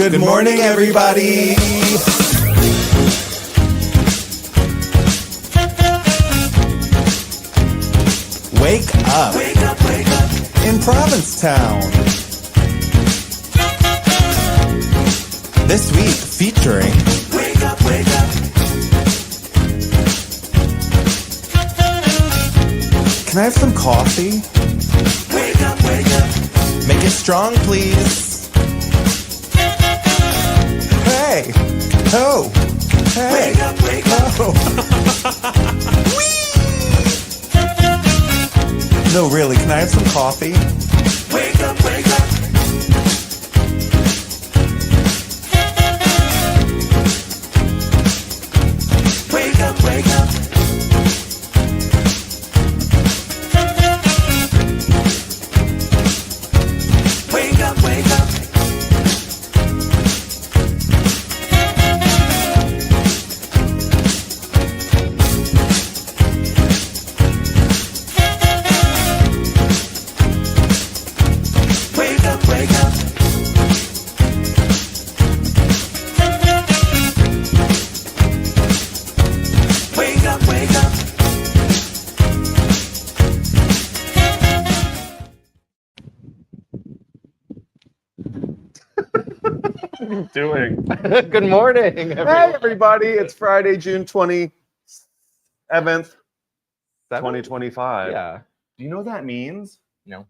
Good morning, everybody. Wake up. Wake up, wake up. In Provincetown. This week featuring Wake Up, Wake Up. Can I have some coffee? Wake up, wake up. Make it strong, please. Hey. Oh. Hey. Wake up, wake up. Oh. No, really, can I have some coffee? Wake up, wake up. Wake up, wake up. Wake up, wake up. Doing. Good morning, everyone. Hey, everybody. It's Friday, June 27th, 2025. Yeah. Do you know what that means? No.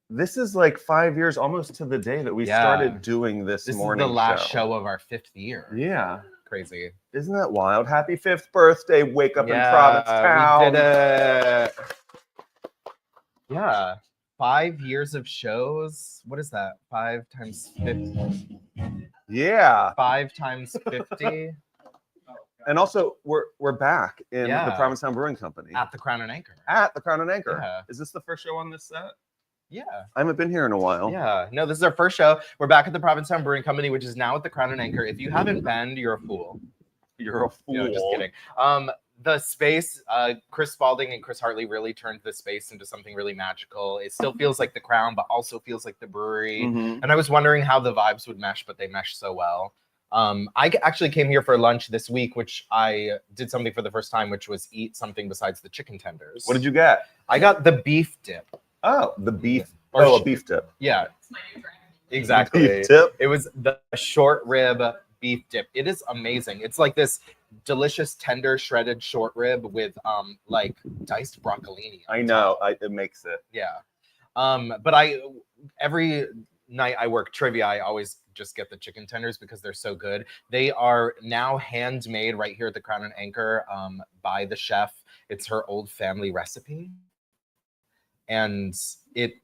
This is like 5 years, almost to the day that we started doing this morning This is the last show of our 5th year. Yeah. Crazy. Isn't that wild? Happy 5th birthday. Wake up in Provincetown. We did it. Yeah. 5 years of shows. What is that? 5 times 50. Yeah. 5 times 50. And also, we're back in the Provincetown Brewing Company. At the Crown and Anchor. At the Crown and Anchor. Yeah. Is this the first show on this set? Yeah. I haven't been here in a while. Yeah. No, this is our first show. We're back at the Provincetown Brewing Company, which is now at the Crown and Anchor. If you haven't been, you're a fool. You're a fool. No, just kidding. The space, Chris Spalding and Chris Hartley really turned the space into something really magical. It still feels like the Crown, but also feels like the brewery. Mm-hmm. And I was wondering how the vibes would mesh, but they mesh so well. I actually came here for lunch this week, which I did something for the first time, which was eat something besides the chicken tenders. What did you get? I got the beef dip. Oh, the beef. Or a beef dip. Yeah, exactly. Beef dip. It was the short rib beef dip. It is amazing. It's like this delicious, tender, shredded short rib with like diced broccolini. I know. It makes it. Yeah. But every night I work trivia, I always just get the chicken tenders because they're so good. They are now handmade right here at the Crown and Anchor by the chef. It's her old family recipe. And it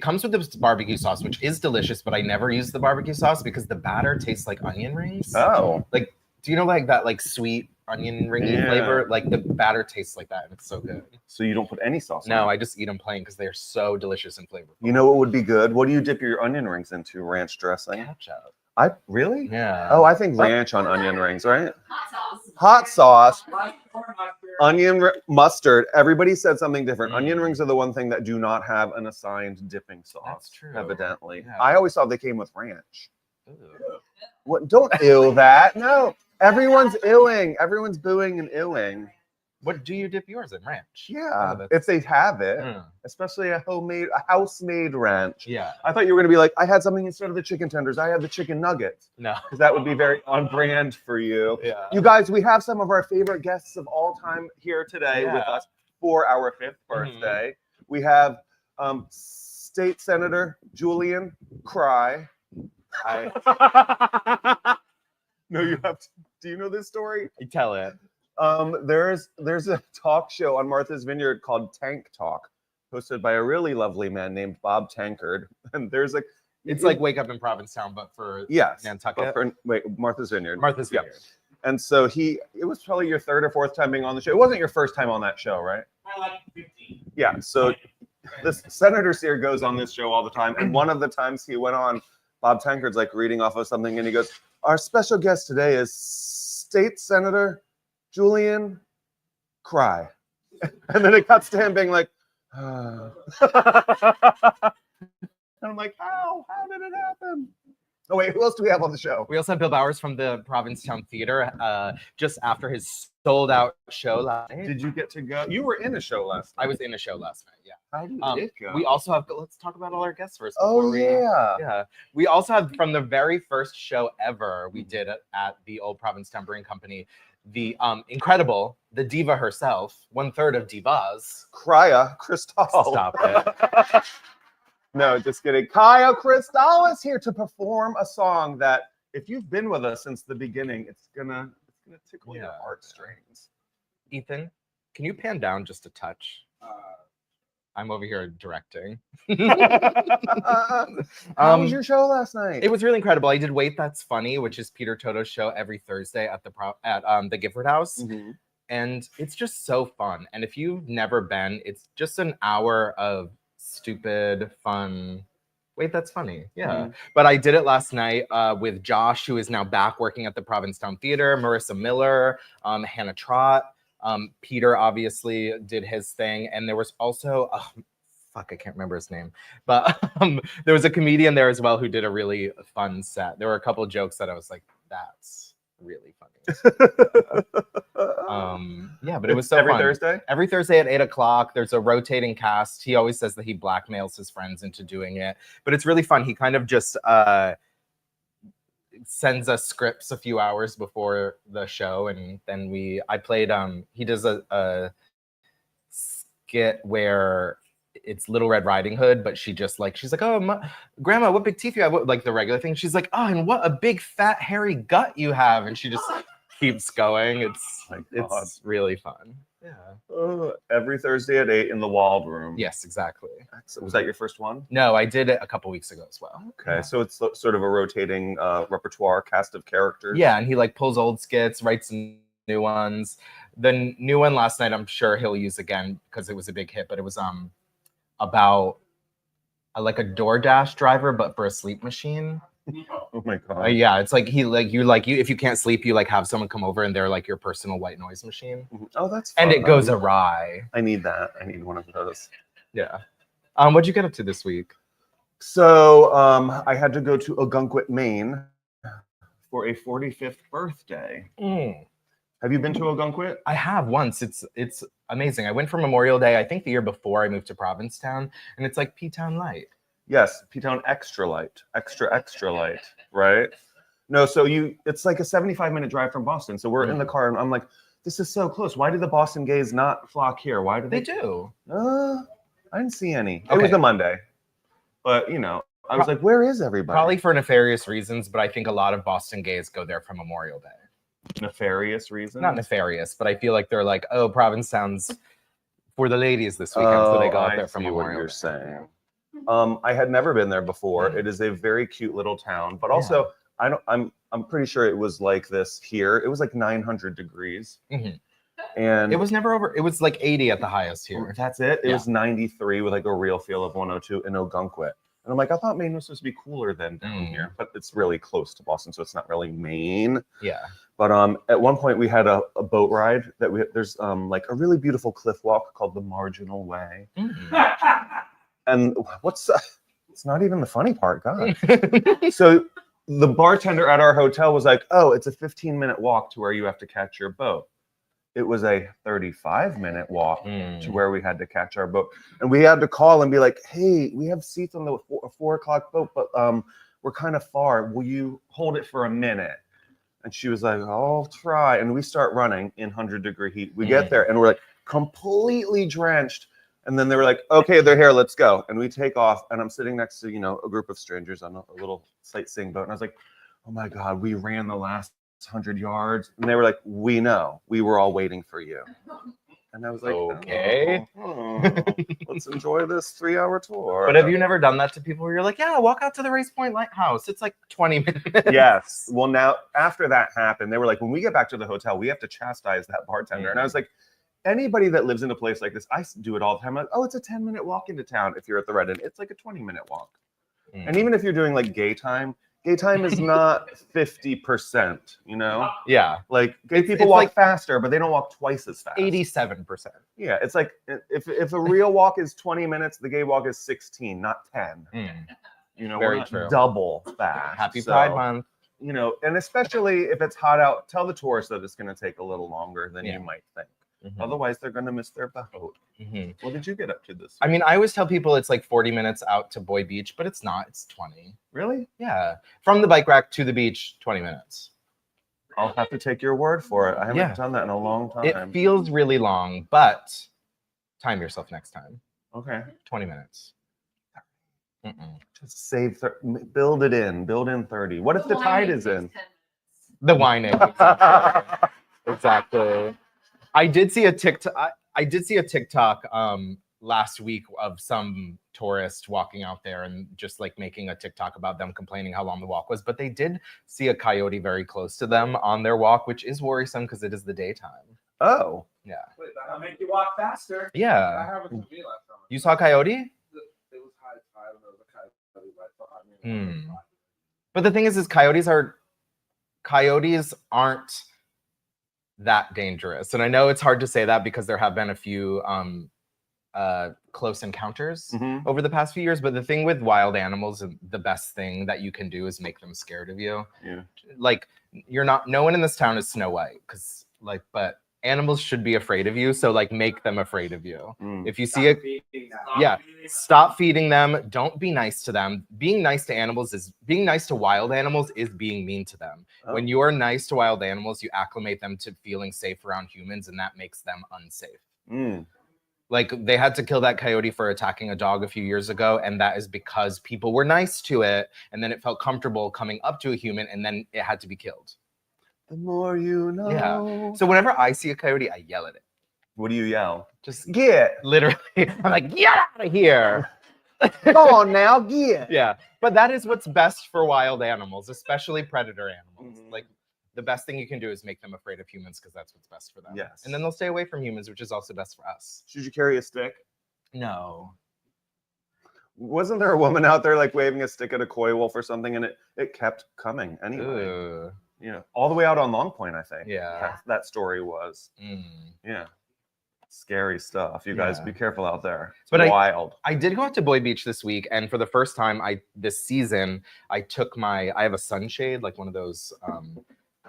comes with this barbecue sauce, which is delicious, but I never use the barbecue sauce because the batter tastes like onion rings. Oh. Like, do you know like that like sweet onion ringy flavor? Like the batter tastes like that and it's so good. So you don't put any sauce on No, it? I just eat them plain because they're so delicious and flavorful. You know what would be good? What do you dip your onion rings into? Ranch dressing? Ketchup. Really? Yeah. Oh, I think ranch on onion rings, right? Hot sauce. Onion mustard. Everybody said something different. Onion rings are the one thing that do not have an assigned dipping sauce. That's true. Evidently. Yeah. I always thought they came with ranch. Ooh. What? Don't ill that. No. Everyone's illing. Everyone's booing and illing. What do you dip yours in? Ranch? Yeah. Oh, If they have it. Mm. Especially a house-made ranch. Yeah. I thought you were going to be like, I had something instead of the chicken tenders. I had the chicken nuggets. No. Because that would be very on brand for you. Yeah. You guys, we have some of our favorite guests of all time here today with us for our 5th birthday. We have State Senator Julian Cyr. No, you have to. Do you know this story? You tell it. There's a talk show on Martha's Vineyard called Tank Talk, hosted by a really lovely man named Bob Tankard. And there's like, It's like Wake Up in Provincetown, but for Nantucket. Martha's Vineyard. Martha's Vineyard. And so it was probably your 3rd or 4th time being on the show. It wasn't your first time on that show, right? I like 15. Yeah. So this Senator Cyr goes on this show all the time. And one of the times he went on, Bob Tankard's like reading off of something and he goes, our special guest today is State Senator Julian Cyr. And then it cuts to him being like, And I'm like, how? How did it happen? Oh wait, who else do we have on the show? We also have Bill Bowers from the Provincetown Theater, just after his sold-out show last night. Did you get to go? You were in a show last night. I was in a show last night, yeah. How did it go? We also have, let's talk about all our guests first. Oh, Yeah. yeah. We also have, from the very first show ever we did at the old Provincetown Brewing Company, the incredible, the diva herself, 1/3 of divas. Qya Cristal. Stop it. No, just kidding. Qya Cristal is here to perform a song that, if you've been with us since the beginning, it's gonna tickle your heartstrings. Ethan, can you pan down just a touch? I'm over here directing. How was your show last night? It was really incredible. I did Wait That's Funny, which is Peter Toto's show every Thursday at the Gifford House. Mm-hmm. And it's just so fun. And if you've never been, it's just an hour of stupid, fun. Wait, that's funny. Yeah. Mm-hmm. But I did it last night with Josh, who is now back working at the Provincetown Theater, Marissa Miller, Hannah Trott. Peter obviously did his thing. And there was also, I can't remember his name. But there was a comedian there as well who did a really fun set. There were a couple of jokes that I was like, that's really funny. Yeah, but it was so every fun. Thursday? Every Thursday at 8:00. There's a rotating cast. He always says that he blackmails his friends into doing it, but it's really fun. He kind of just sends us scripts a few hours before the show, and then I played he does a skit where it's Little Red Riding Hood, but she's like, oh, Grandma, what big teeth you have? Like the regular thing. She's like, oh, and what a big fat hairy gut you have, and she just keeps going. It's really fun. Yeah. Every Thursday at 8 in the Walled Room. Yes, exactly. Was that your first one? No, I did it a couple weeks ago as well. Okay, Yeah. so it's sort of a rotating repertoire cast of characters. Yeah, and he like pulls old skits, writes some new ones. The new one last night, I'm sure he'll use again because it was a big hit. But it was about like a DoorDash driver, but for a sleep machine. Oh my god. Yeah, it's like if you can't sleep, you like have someone come over and they're like your personal white noise machine. Oh, that's fun. And it goes awry. I need that. I need one of those. Yeah. What'd you get up to this week? So I had to go to Ogunquit, Maine for a 45th birthday. Have you been to Ogunquit? I have once. It's amazing. I went for Memorial Day, I think the year before I moved to Provincetown, and it's like P-Town Light. Yes, P-Town extra light, extra light, right? No, so it's like a 75-minute drive from Boston. So we're in the car, and I'm like, this is so close. Why do the Boston gays not flock here? Why do they? They do. I didn't see any. Okay. It was a Monday, but I was like, where is everybody? Probably for nefarious reasons, but I think a lot of Boston gays go there for Memorial Day. Nefarious reasons? Not nefarious, but I feel like they're like, oh, Provincetown's for the ladies this weekend, so they go out there for Memorial what you're Day. saying. I had never been there before. It is a very cute little town, but also I'm pretty sure it was like this here. It was like 900 degrees. Mm-hmm. And it was never over. It was like 80 at the highest here. That's it. It was 93 with like a real feel of 102 in Ogunquit. And I'm like, I thought Maine was supposed to be cooler than down here, but it's really close to Boston, so it's not really Maine. Yeah. But at one point we had a boat ride there's like a really beautiful cliff walk called the Marginal Way. And it's not even the funny part, God. So the bartender at our hotel was like, oh, it's a 15-minute walk to where you have to catch your boat. It was a 35-minute walk to where we had to catch our boat. And we had to call and be like, hey, we have seats on the 4 o'clock boat, but we're kind of far. Will you hold it for a minute? And she was like, I'll try. And we start running in 100-degree heat. We get there and we're like completely drenched. And then they were like, okay, they're here, let's go. And we take off. And I'm sitting next to, a group of strangers on a little sightseeing boat. And I was like, oh my God, we ran the last 100 yards. And they were like, we know. We were all waiting for you. And I was like, okay, let's enjoy this 3-hour tour. But have you never done that to people where you're like, yeah, walk out to the Race Point Lighthouse. It's like 20 minutes. Yes. Well, now, after that happened, they were like, when we get back to the hotel, we have to chastise that bartender. And I was like, anybody that lives in a place like this, I do it all the time. I'm like, oh, it's a 10-minute walk into town. If you're at the Red Inn, it's like a 20-minute walk. And even if you're doing like gay time is not 50%, Yeah. Like gay people walk like faster, but they don't walk twice as fast. 87%. Yeah, it's like if a real walk is 20 minutes, the gay walk is 16, not 10. You know, Very we're not true. double fast. Happy So, Pride Month. You know, and especially if it's hot out, tell the tourists that it's going to take a little longer than you might think. Mhm. Otherwise, they're going to miss their boat. Mhm. What did you get up to this week? I mean, I always tell people it's like 40 minutes out to Boy Beach, but it's not. It's 20. Really? Yeah. From the bike rack to the beach, 20 minutes. I'll have to take your word for it. I haven't Yeah. done that in a long time. It feels really long, but time yourself next time. Okay. 20 minutes. Mm-mm. Just save, build in 30. What if the tide is in? The whining. Exactly. I did see a TikTok last week of some tourist walking out there and just like making a TikTok about them complaining how long the walk was, but they did see a coyote very close to them on their walk, which is worrisome because it is the daytime. Oh. Yeah. Wait, that'll make you walk faster. That Yeah. happened to me last time. You saw a coyote? It was high tide and there was a coyote right behind me. But the thing is coyotes aren't that dangerous. And I know it's hard to say that because there have been a few close encounters over the past few years. But the thing with wild animals, the best thing that you can do is make them scared of you. Yeah. Like no one in this town is Snow White but animals should be afraid of you. So like make them afraid of you. If you see stop feeding them. Don't be nice to them. Being nice to wild animals is being mean to them. Oh. When you are nice to wild animals, you acclimate them to feeling safe around humans, and that makes them unsafe. Like they had to kill that coyote for attacking a dog a few years ago, and that is because people were nice to it, and then it felt comfortable coming up to a human, and then it had to be killed. The more you know. Yeah. So whenever I see a coyote, I yell at it. What do you yell? Just get. Literally. I'm like, get out of here. Go on now, get. Yeah. But that is what's best for wild animals, especially predator animals. Like the best thing you can do is make them afraid of humans because that's what's best for them. Yes. And then they'll stay away from humans, which is also best for us. Should you carry a stick? No. Wasn't there a woman out there like waving a stick at a coy wolf or something, and it kept coming anyway? Ugh. You know, all the way out on Long Point, I think. Yeah. That story was. Yeah. Scary stuff. You guys be careful out there. It's wild. I did go out to Boy Beach this week, and for the first time this season, I have a sunshade, like one of those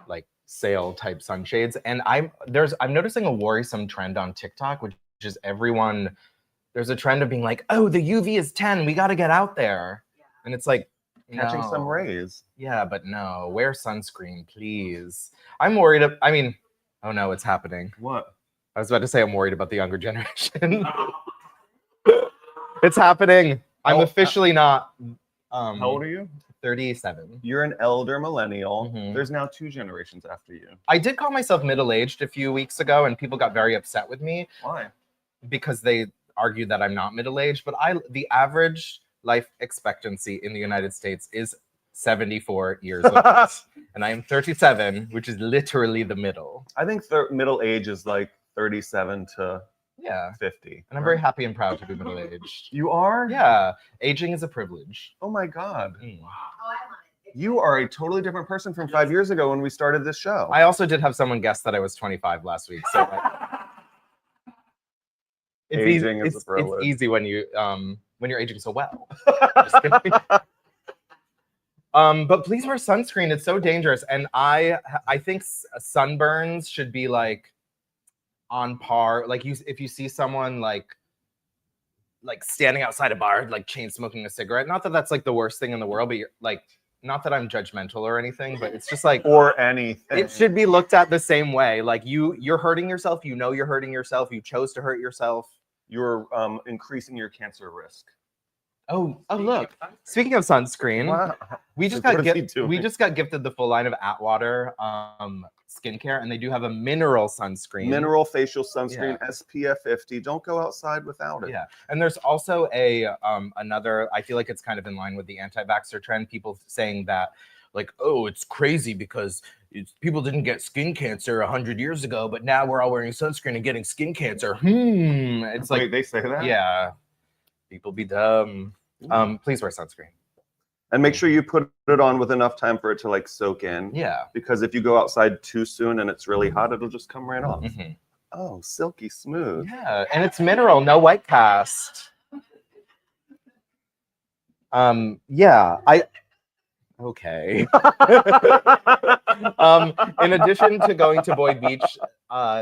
like sail type sunshades, and I'm noticing a worrisome trend on TikTok, which is there's a trend of being like, oh, the UV is 10, we got to get out there. And it's like, catching some rays. Yeah, but no, wear sunscreen, please. I'm worried. Oh no, it's happening. What? I was about to say I'm worried about the younger generation. It's happening. I'm officially not. How old are you? 37. You're an elder millennial. There's now 2 generations after you. I did call myself middle-aged a few weeks ago, and people got very upset with me. Why? Because they argued that I'm not middle-aged, but the average life expectancy in the United States is 74 years old. And I am 37, which is literally the middle. I think middle age is like 37 to 50. And I'm very happy and proud to be middle-aged. You are? Yeah. Aging is a privilege. Oh my God. You are a totally different person from 5 years ago when we started this show. I also did have someone guess that I was 25 last week. So it's easy when you're aging so well. Just kidding. But please wear sunscreen. It's so dangerous. And I think sunburns should be like on par. Like if you see someone like standing outside a bar, like chain smoking a cigarette, not that that's like the worst thing in the world, but you're like, not that I'm judgmental or anything, but it's just like, or anything. It should be looked at the same way. Like you're hurting yourself. You know, you're hurting yourself. You chose to hurt yourself. You're increasing your cancer risk. Oh, look. Speaking of sunscreen, wow. we just got gifted the full line of Atwater skincare, and they do have a mineral sunscreen. Mineral facial sunscreen, SPF 50. Don't go outside without it. Yeah. And there's also another, I feel like it's kind of in line with the anti-vaxxer trend, people saying that like, oh, it's crazy because people didn't get skin cancer 100 years ago, but now we're all wearing sunscreen and getting skin cancer. It's like, wait, they say that? Yeah. People be dumb. Please wear sunscreen. And make sure you put it on with enough time for it to like soak in. Yeah. Because if you go outside too soon and it's really hot, it'll just come right off. Oh, silky smooth. Yeah, and it's mineral, no white cast. Yeah, okay. In addition to going to Boyd Beach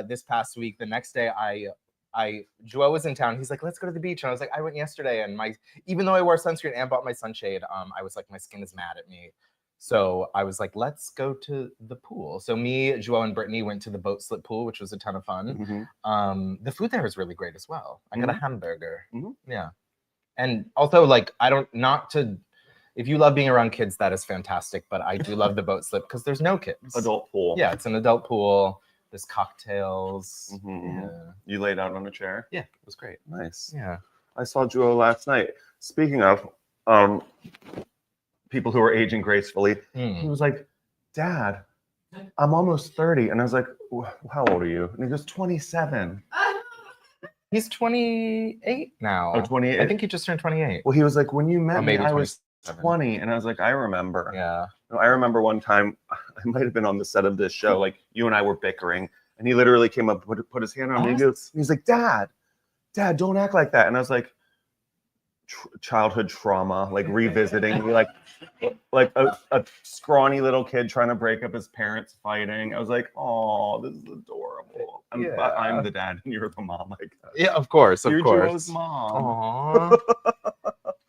this past week, the next day Joel was in town. He's like, let's go to the beach. And I was like, I went yesterday, and even though I wore sunscreen and bought my sunshade, I was like, my skin is mad at me. So I was like, let's go to the pool. So me, Joel, and Brittany went to the boat slip pool, which was a ton of fun. Mhm. The food there was really great as well. I got a hamburger. Mhm. Yeah. And also, like, if you love being around kids, that is fantastic. But I do love the boat slip because there's no kids. Adult pool. Yeah, it's an adult pool. There's cocktails. Mhm. Yeah. You laid out on a chair. Yeah, it was great. Nice. Yeah. I saw Jewel last night. Speaking of people who are aging gracefully, he was like, Dad, I'm almost 30. And I was like, how old are you? And he goes, 27. He's 28 now. Oh, 28? I think he just turned 28. Well, he was like, when you met me, maybe I was 27. 20. And I was like, I remember. Yeah. I remember one time, I might have been on the set of this show, like you and I were bickering. And he literally came up, put his hand on me. He's like, Dad, don't act like that. And I was like, childhood trauma, like revisiting, like a scrawny little kid trying to break up his parents fighting. I was like, oh, this is adorable. I'm the dad and you're the mom. Like, yeah, of course, you're Joe's mom.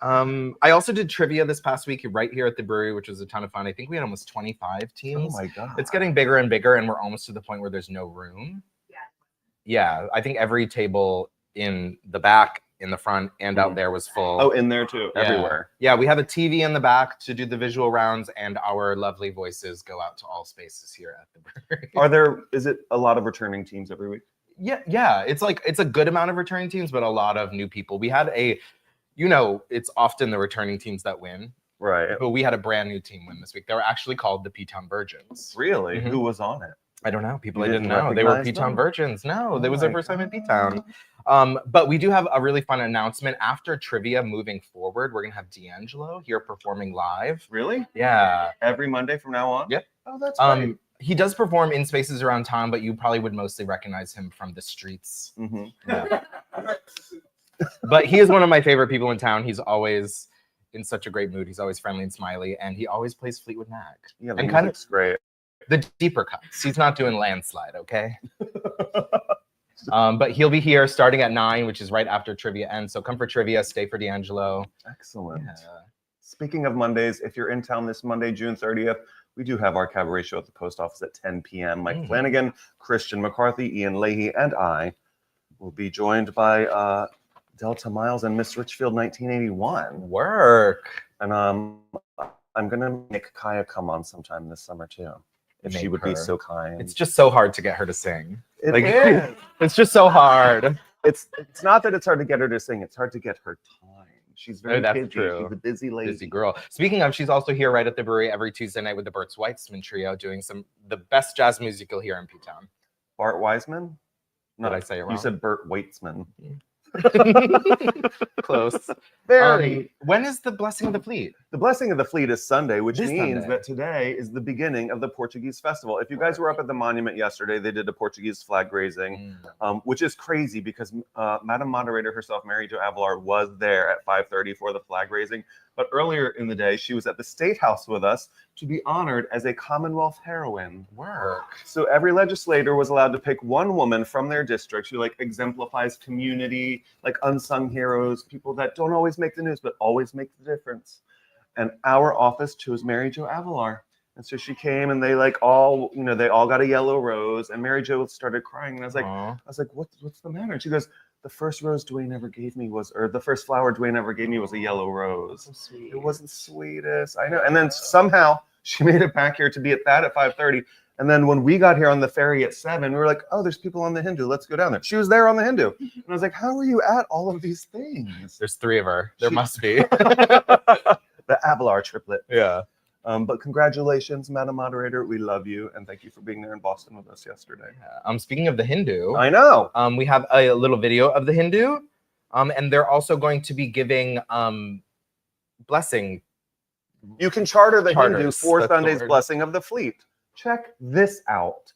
Aww. I also did trivia this past week right here at the brewery, which was a ton of fun. I think we had almost 25 teams. Oh my god! It's getting bigger and bigger, and we're almost to the point where there's no room. Yeah, I think every table in the back, in the front, and out there was full. Oh, in there too, everywhere. Yeah, we have a TV in the back to do the visual rounds, and our lovely voices go out to all spaces here at the brewery. Is it a lot of returning teams every week? Yeah. It's a good amount of returning teams, but a lot of new people. We had it's often the returning teams that win. Right. But we had a brand new team win this week. They were actually called the P-Town Virgins. Really? Mm-hmm. Who was on it? I don't know. People You I didn't didn't know. They were recognize P-Town them? Virgins. No, Oh that was their my first time in God. P-Town. But we do have a really fun announcement. After trivia moving forward, we're going to have D'Angelo here performing live. Really? Yeah. Every Monday from now on? Yep. Oh, that's great. He does perform in spaces around town, but you probably would mostly recognize him from the streets. Mm-hmm. Yeah. But he is one of my favorite people in town. He's always in such a great mood. He's always friendly and smiley, and he always plays Fleetwood Mac. Yeah, and kind of great. The deeper cuts. He's not doing Landslide, okay? But he'll be here starting at 9, which is right after trivia ends. So come for trivia, stay for D'Angelo. Excellent. Yeah. Speaking of Mondays, if you're in town this Monday, June 30th, we do have our cabaret show at the post office at 10 p.m. Mike Flanagan, Christian McCarthy, Ian Leahy, and I will be joined by Delta Miles and Miss Richfield 1981. Work. And I'm going to make Qya come on sometime this summer, too. If she would be so kind. It's just so hard to get her to sing. It is. It's just so hard. It's not that it's hard to get her to sing. It's hard to get her time. She's very that's busy. true. She's a busy lady. Busy girl. Speaking of, she's also here right at the brewery every Tuesday night with the Burt Weitzman Trio doing the best jazz music you'll hear in P-Town. Bart Wiseman? No, Did I say it wrong? You said Burt Weitzman. Close. Very. When is the Blessing of the Fleet? The Blessing of the Fleet is Sunday, which This means Sunday. that today is the beginning of the Portuguese festival. If you guys were up at the monument yesterday, they did a Portuguese flag raising, which is crazy because Madam Moderator herself, Mary Jo Avalar, was there at 5:30 for the flag raising. But earlier in the day, she was at the State House with us to be honored as a Commonwealth heroine. Work. So every legislator was allowed to pick one woman from their district who exemplifies community, unsung heroes, people that don't always make the news, but always make the difference. And our office chose Mary Jo Avalar. And so she came and they all got a yellow rose, and Mary Jo started crying. And I was like, what's the matter? And she goes, the first flower Dwayne ever gave me was a yellow rose. So sweet. It wasn't sweetest. I know. And then somehow she made it back here to be at that at 5:30. And then when we got here on the ferry at 7, we were like, oh, there's people on the Hindu. Let's go down there. She was there on the Hindu. And I was like, how are you at all of these things? There's 3 of her. There must be. The Avalar triplet. Yeah. But congratulations, Madam Moderator. We love you. And thank you for being there in Boston with us yesterday. Speaking of the Hindu. I know. We have a little video of the Hindu. And they're also going to be giving blessing. You can charter the Hindu Charters, for that's the Sunday's word. Blessing of the Fleet. Check this out.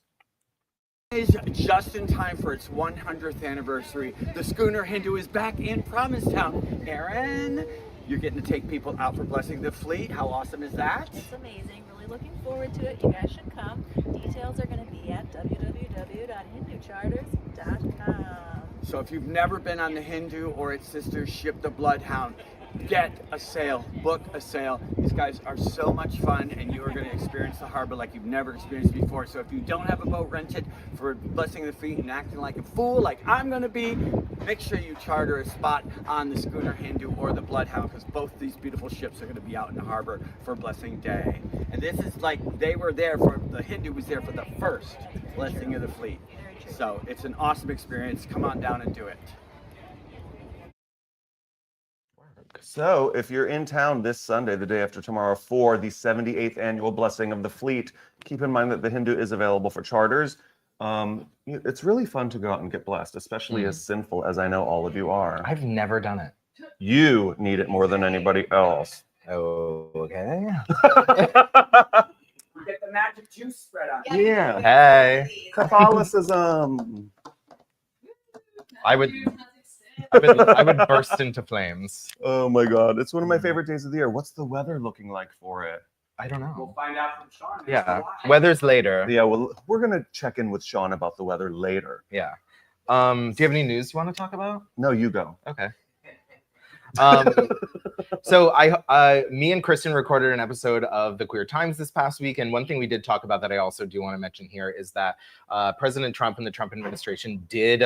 Is just in time for its 100th anniversary. The schooner Hindu is back in Provincetown. Aaron, You're getting to take people out for blessing the fleet. How awesome is that? It's amazing. Really looking forward to it. You guys should come. Details are going to be at www.hinducharters.com. So if you've never been on the Hindu or its sister ship, the Bloodhound, get a sail, book a sail. These guys are so much fun, and you are going to experience the harbor like you've never experienced before. So if you don't have a boat rented for blessing the fleet and acting like a fool like I'm going to be, make sure you charter a spot on the schooner Hindu or the Bloodhound, because both these beautiful ships are going to be out in the harbor for Blessing Day. And this is like they were there for, the Hindu was there for the first blessing of the fleet. So it's an awesome experience. Come on down and do it. So if you're in town this Sunday, the day after tomorrow, for the 78th annual Blessing of the Fleet, keep in mind that the Hindu is available for charters. It's really fun to go out and get blessed, especially as sinful as I know all of you are. I've never done it. You need it more than anybody else. Oh, okay. Get the magic juice spread on. Yeah. Hey. Catholicism. I would burst into flames. Oh my God. It's one of my favorite days of the year. What's the weather looking like for it? I don't know. We'll find out from Sean. Yeah. Weather's later. Yeah, well, we're going to check in with Sean about the weather later. Yeah. Do you have any news you want to talk about? No, you go. Okay. So me and Kristen recorded an episode of the Queer Times this past week, and one thing we did talk about that I also do want to mention here is that President Trump and the Trump administration did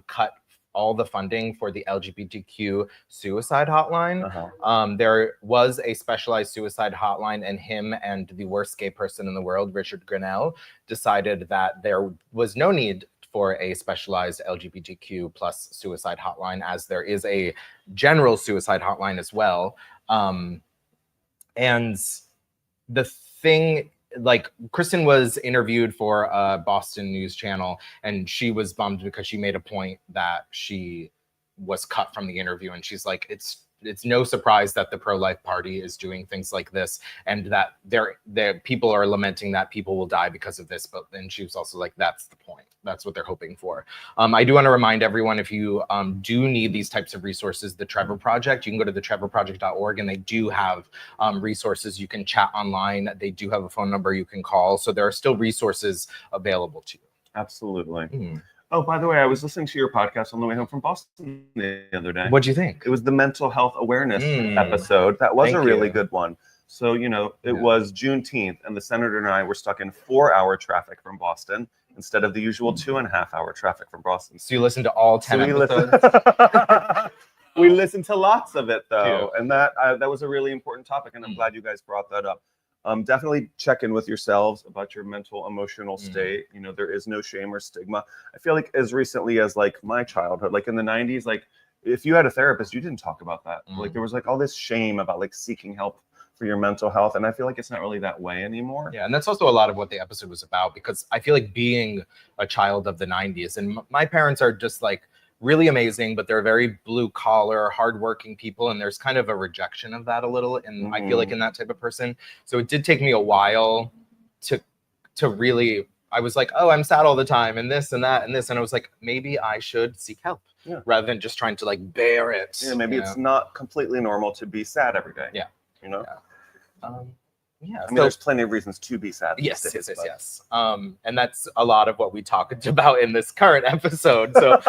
cut all the funding for the LGBTQ suicide hotline. There was a specialized suicide hotline, and him and the worst gay person in the world, Richard Grinnell, decided that there was no need for a specialized LGBTQ plus suicide hotline, as there is a general suicide hotline as well. And the thing, like, Kristen was interviewed for a Boston news channel, and she was bummed because she made a point that she was cut from the interview, and she's like, it's no surprise that the pro-life party is doing things like this, and that their people are lamenting that people will die because of this. But then she was also like, that's the point. That's what they're hoping for. I do want to remind everyone, if you do need these types of resources, the Trevor Project, you can go to thetrevorproject.org, and they do have resources. You can chat online. They do have a phone number you can call. So there are still resources available to you. Absolutely. Oh, by the way, I was listening to your podcast on the way home from Boston the other day. What'd you think? It was the mental health awareness episode. That was Thank a really you. good one. So, it was Juneteenth, and the senator and I were stuck in 4-hour traffic from Boston instead of the usual 2.5-hour traffic from Boston. So you listened to all 10 episodes? We listened to lots of it, though. Cute. And that was a really important topic, and I'm glad you guys brought that up. Definitely check in with yourselves about your mental, emotional state. There is no shame or stigma. I feel like as recently as like my childhood, like in the 90s, like if you had a therapist, you didn't talk about that. Like there was like all this shame about like seeking help for your mental health. And I feel like it's not really that way anymore. Yeah, and that's also a lot of what the episode was about, because I feel like being a child of the 90s, and my parents are just like really amazing, but they're very blue collar, hardworking people, and there's kind of a rejection of that a little. And I feel like in that type of person. So it did take me a while to really, I was like, oh, I'm sad all the time, and this and that and this, and I was like, maybe I should seek help rather than just trying to like bear it. Yeah, maybe it's not completely normal to be sad every day. Yeah. I mean, there's plenty of reasons to be sad. Yes. And that's a lot of what we talked about in this current episode. So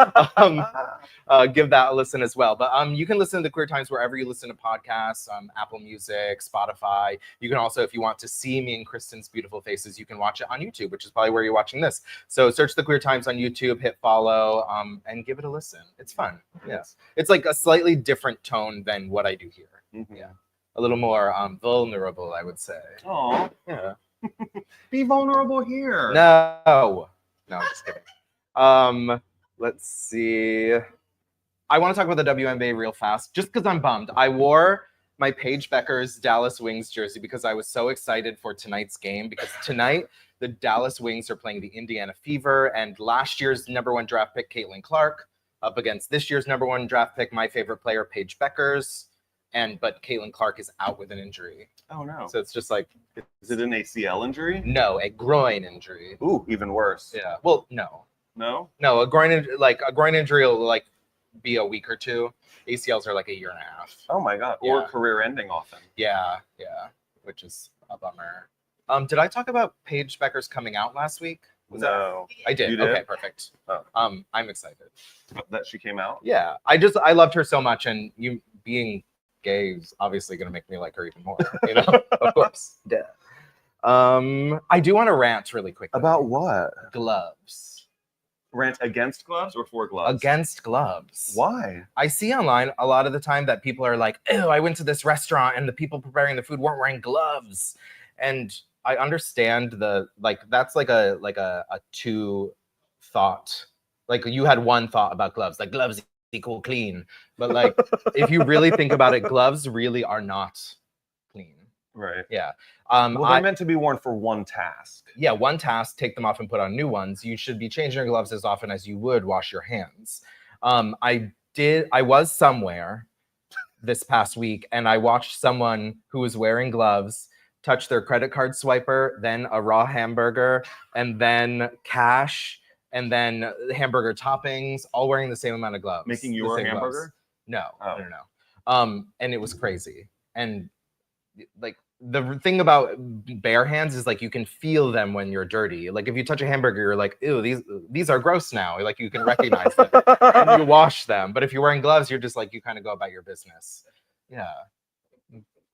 give that a listen as well. But you can listen to the Queer Times wherever you listen to podcasts, Apple Music, Spotify. You can also, if you want to see me and Kristen's beautiful faces, you can watch it on YouTube, which is probably where you're watching this. So search the Queer Times on YouTube, hit follow, and give it a listen. It's fun. Yes. It's like a slightly different tone than what I do here. Yeah. A little more vulnerable, I would say. Oh, yeah. Be vulnerable here. No, I'm just kidding. Let's see. I want to talk about the WNBA real fast, just because I'm bummed. I wore my Paige Becker's Dallas Wings jersey because I was so excited for tonight's game, because tonight the Dallas Wings are playing the Indiana Fever, and last year's #1 draft pick, Caitlin Clark, up against this year's #1 draft pick, my favorite player, Paige Becker's. But Caitlin Clark is out with an injury. Oh no! So it's just like, is it an ACL injury? No, a groin injury. Ooh, even worse. Yeah. Well, no, No. a groin injury will like be a week or two. ACLs are like a year and a half. Oh my God. Or Yeah. career ending often. Yeah, which is a bummer. Did I talk about Paige Becker's coming out last week? No. I did. You did? Okay, perfect. Oh. I'm excited. That she came out? Yeah, I loved her so much, and you being gay is obviously going to make me like her even more. You know, of course. Yeah. I do want to rant really quickly. About what? Gloves. Rant against gloves or for gloves? Against gloves. Why? I see online a lot of the time that people are like, "Oh, I went to this restaurant and the people preparing the food weren't wearing gloves," and I understand that's like a two thought. Like you had one thought about gloves, like gloves equal clean, but like if you really think about it, gloves really are not clean. Right. Yeah. Well, they're meant to be worn for one task. Yeah, one task, take them off and put on new ones. You should be changing your gloves as often as you would wash your hands. I was somewhere this past week and I watched someone who was wearing gloves touch their credit card swiper, then a raw hamburger, and then cash, and then hamburger toppings, all wearing the same amount of gloves. Making your hamburger? Gloves. No, Oh. no. And it was crazy. And like the thing about bare hands is like you can feel them when you're dirty. Like if you touch a hamburger, you're like, ew, these are gross now. Like you can recognize them and you wash them. But if you're wearing gloves, you're just like you kind of go about your business. Yeah.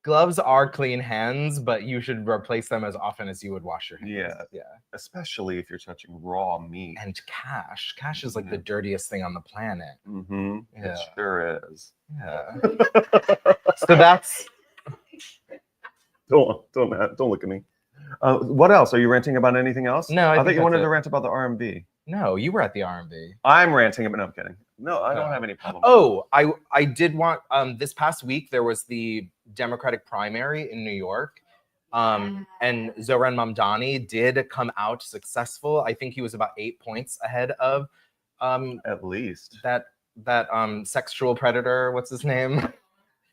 Gloves are clean hands, but you should replace them as often as you would wash your hands. Yeah. Yeah. Especially if you're touching raw meat. And cash. Cash is like the dirtiest thing on the planet. Mm-hmm. Yeah. It sure is. Yeah. So that's Don't look at me. What else? Are you ranting about anything else? No, I thought think you wanted that's to it. rant about the R&B. no, you were at the R&B. I'm ranting, but no, I'm kidding. No, I don't have any problem. Oh, I did want this past week there was the Democratic primary in New York. And Zohran Mamdani did come out successful. I think he was about 8 points ahead of At least. that sexual predator, what's his name?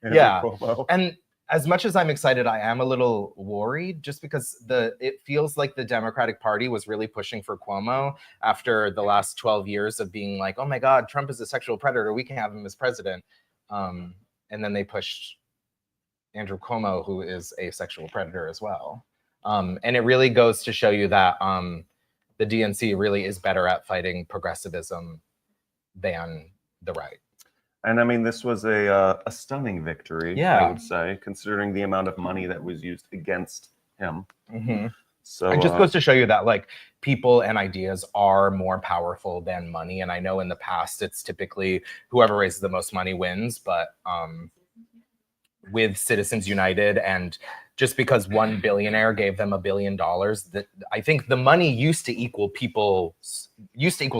Andrew Yeah. Cuomo. And as much as I'm excited, I am a little worried just because it feels like the Democratic Party was really pushing for Cuomo after the last 12 years of being like, oh my God, Trump is a sexual predator. We can have him as president. And then they pushed Andrew Cuomo, who is a sexual predator as well. And it really goes to show you that the DNC really is better at fighting progressivism than the right. And I mean, this was a stunning victory, I Yeah. would say, considering the amount of money that was used against him. Mm-hmm. So It just goes to show you that like people and ideas are more powerful than money. And I know in the past it's typically whoever raises the most money wins, but with Citizens United and just because one billionaire gave them $1 billion, that I think the money used to equal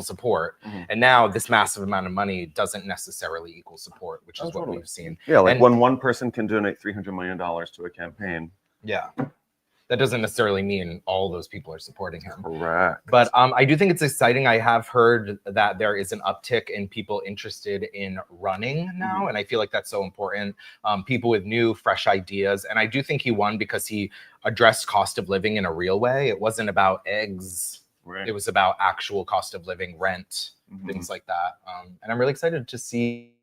support. Mhm. And now this massive amount of money doesn't necessarily equal support, which is what totally. we've seen. yeah, like and- when one person can donate $300 million to a campaign. Yeah. That doesn't necessarily mean all those people are supporting him. Correct. But I do think it's exciting. I have heard that there is an uptick in people interested in running now, and I feel like that's so important. People with new, fresh ideas. And I do think he won because he addressed cost of living in a real way. It wasn't about eggs. Right. It was about actual cost of living, rent, Mhm. things like that. And I'm really excited to see